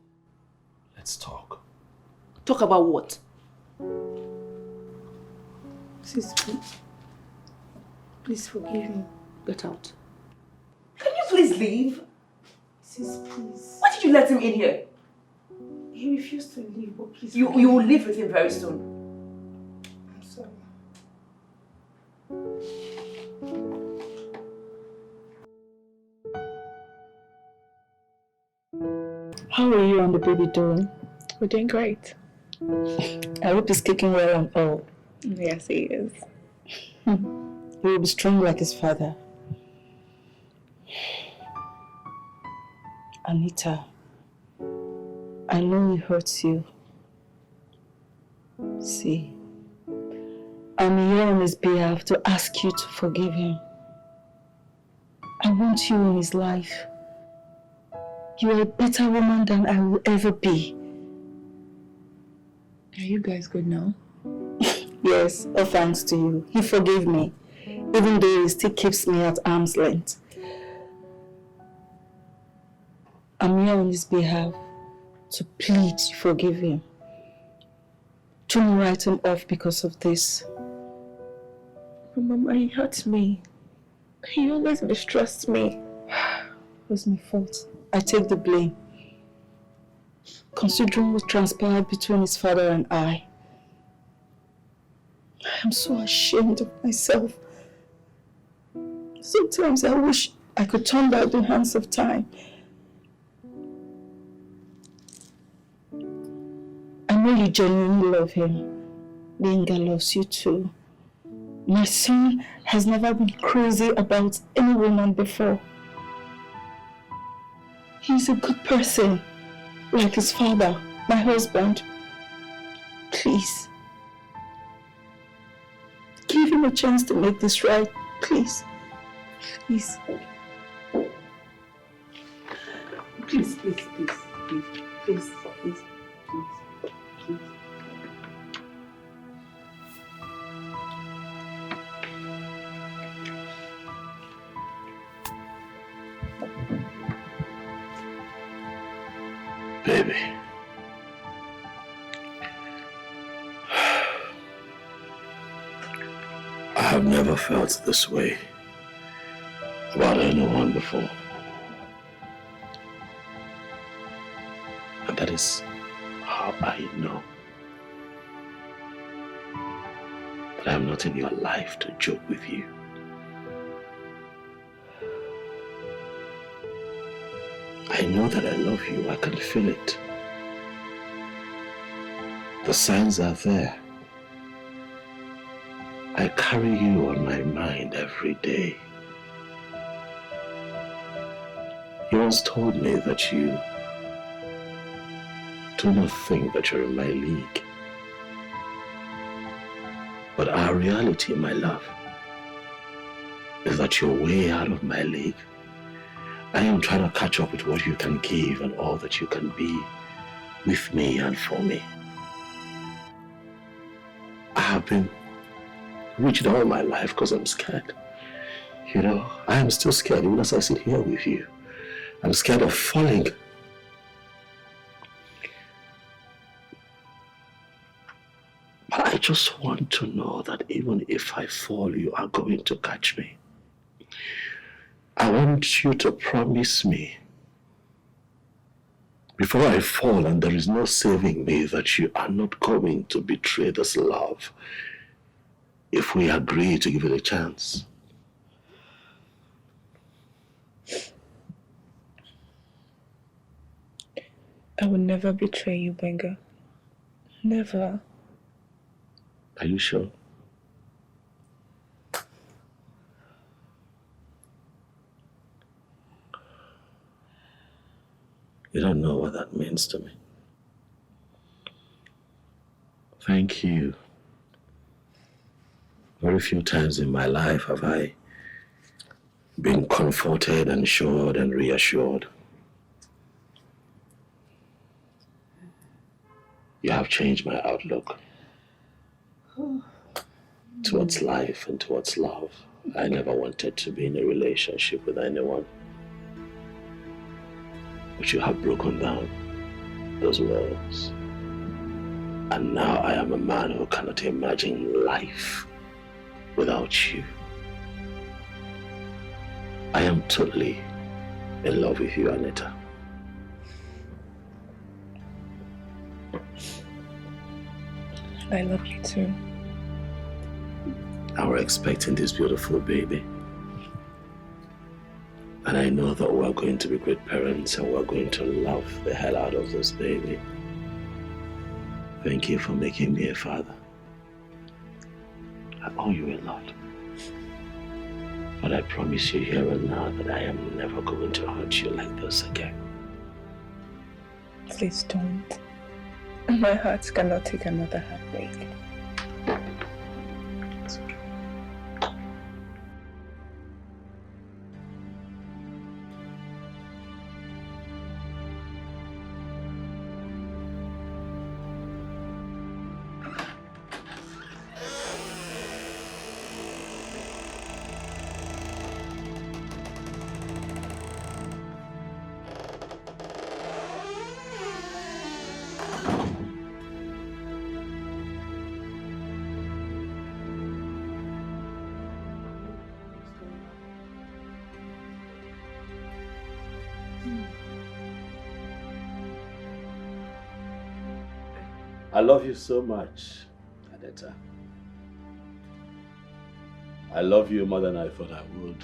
Let's talk. Talk about what? Sis, please. Please forgive me. Get out. Can you please leave? Sis, please. Why did you let him in here? He refused to leave, but please. You will leave with him very soon. I'm sorry. How are you and the baby doing? We're doing great. I hope he's kicking well and all. Yes, he is. He will be strong like his father. Anita, I know he hurts you. See, I'm here on his behalf to ask you to forgive him. I want you in his life. You are a better woman than I will ever be. Are you guys good now? Yes, all thanks to you. He forgave me, even though he still keeps me at arm's length. I'm here on his behalf to plead to forgive him. Don't write him off because of this. But Mama, he hurt me. He always mistrusts me. It was my fault. I take the blame. Considering what transpired between his father and I am so ashamed of myself. Sometimes I wish I could turn back the hands of time. I know you genuinely love him. Gbenga loves you too. My son has never been crazy about any woman before. He's a good person, like his father, my husband. Please, give him a chance to make this right, please. Please. Please, please, please, please, please, please, please. Baby. I have never felt this way about anyone before. And that is how I know that I am not in your life to joke with you. I know that I love you. I can feel it. The signs are there. I carry you on my mind every day. You once told me that you do not think that you're in my league. But our reality, my love, is that you're way out of my league. I am trying to catch up with what you can give and all that you can be with me and for me. I have been rigid all my life because I'm scared. You know, I am still scared even as I sit here with you. I'm scared of falling. But I just want to know that even if I fall, you are going to catch me. I want you to promise me, before I fall and there is no saving me, that you are not going to betray this love if we agree to give it a chance. I will never betray you, Gbenga. Never. Are you sure? You don't know what that means to me. Thank you. Very few times in my life have I been comforted and assured and reassured. You have changed my outlook towards life and towards love. I never wanted to be in a relationship with anyone. But you have broken down those walls. And now I am a man who cannot imagine life without you. I am totally in love with you, Anita. I love you too. And we're expecting this beautiful baby. And I know that we're going to be great parents and we're going to love the hell out of this baby. Thank you for making me a father. I owe you a lot. But I promise you here and now that I am never going to hurt you like this again. Please don't. My heart cannot take another heartbreak. It's okay. I love you so much, Adetta. I love you more than I thought I would.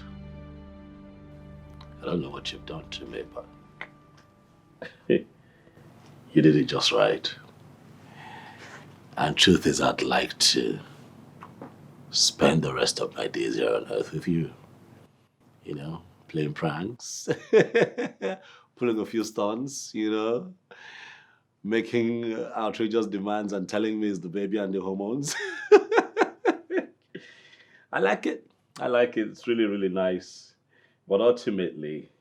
I don't know what you've done to me, but you did it just right. And truth is, I'd like to spend the rest of my days here on earth with you. You know, playing pranks, pulling a few stunts, you know, making outrageous demands and telling me it's the baby and the hormones. I like it. I like it. It's really, really nice. But ultimately,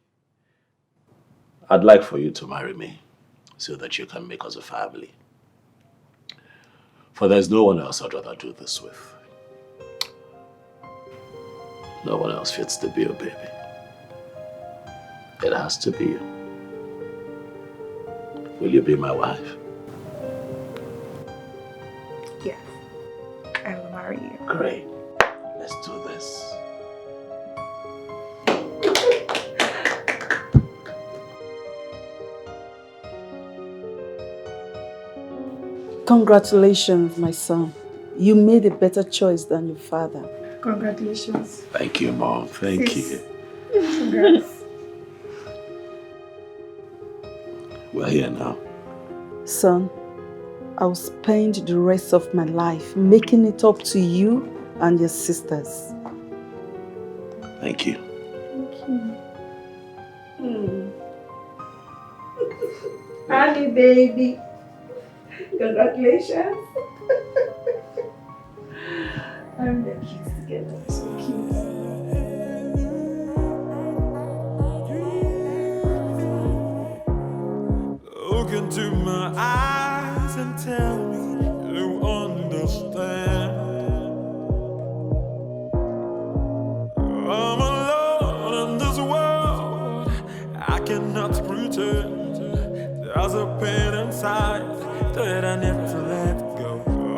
I'd like for you to marry me so that you can make us a family. For there's no one else I'd rather do this with. No one else fits the bill, baby. It has to be you. Will you be my wife? Yes. I will marry you. Great. Let's do this. Congratulations, my son. You made a better choice than your father. Congratulations. Thank you, Mom. Thank you. Congrats. We're here now. Son, I'll spend the rest of my life making it up to you and your sisters. Thank you. Honey, baby. Congratulations. And the kids together. So cute. Look into my eyes and tell me you understand. I'm alone in this world. I cannot pretend. There's a pain inside that I need to let go.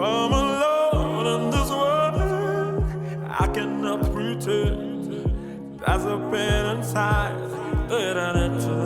I'm alone in this world. I cannot pretend. There's a pain inside that I need to let go.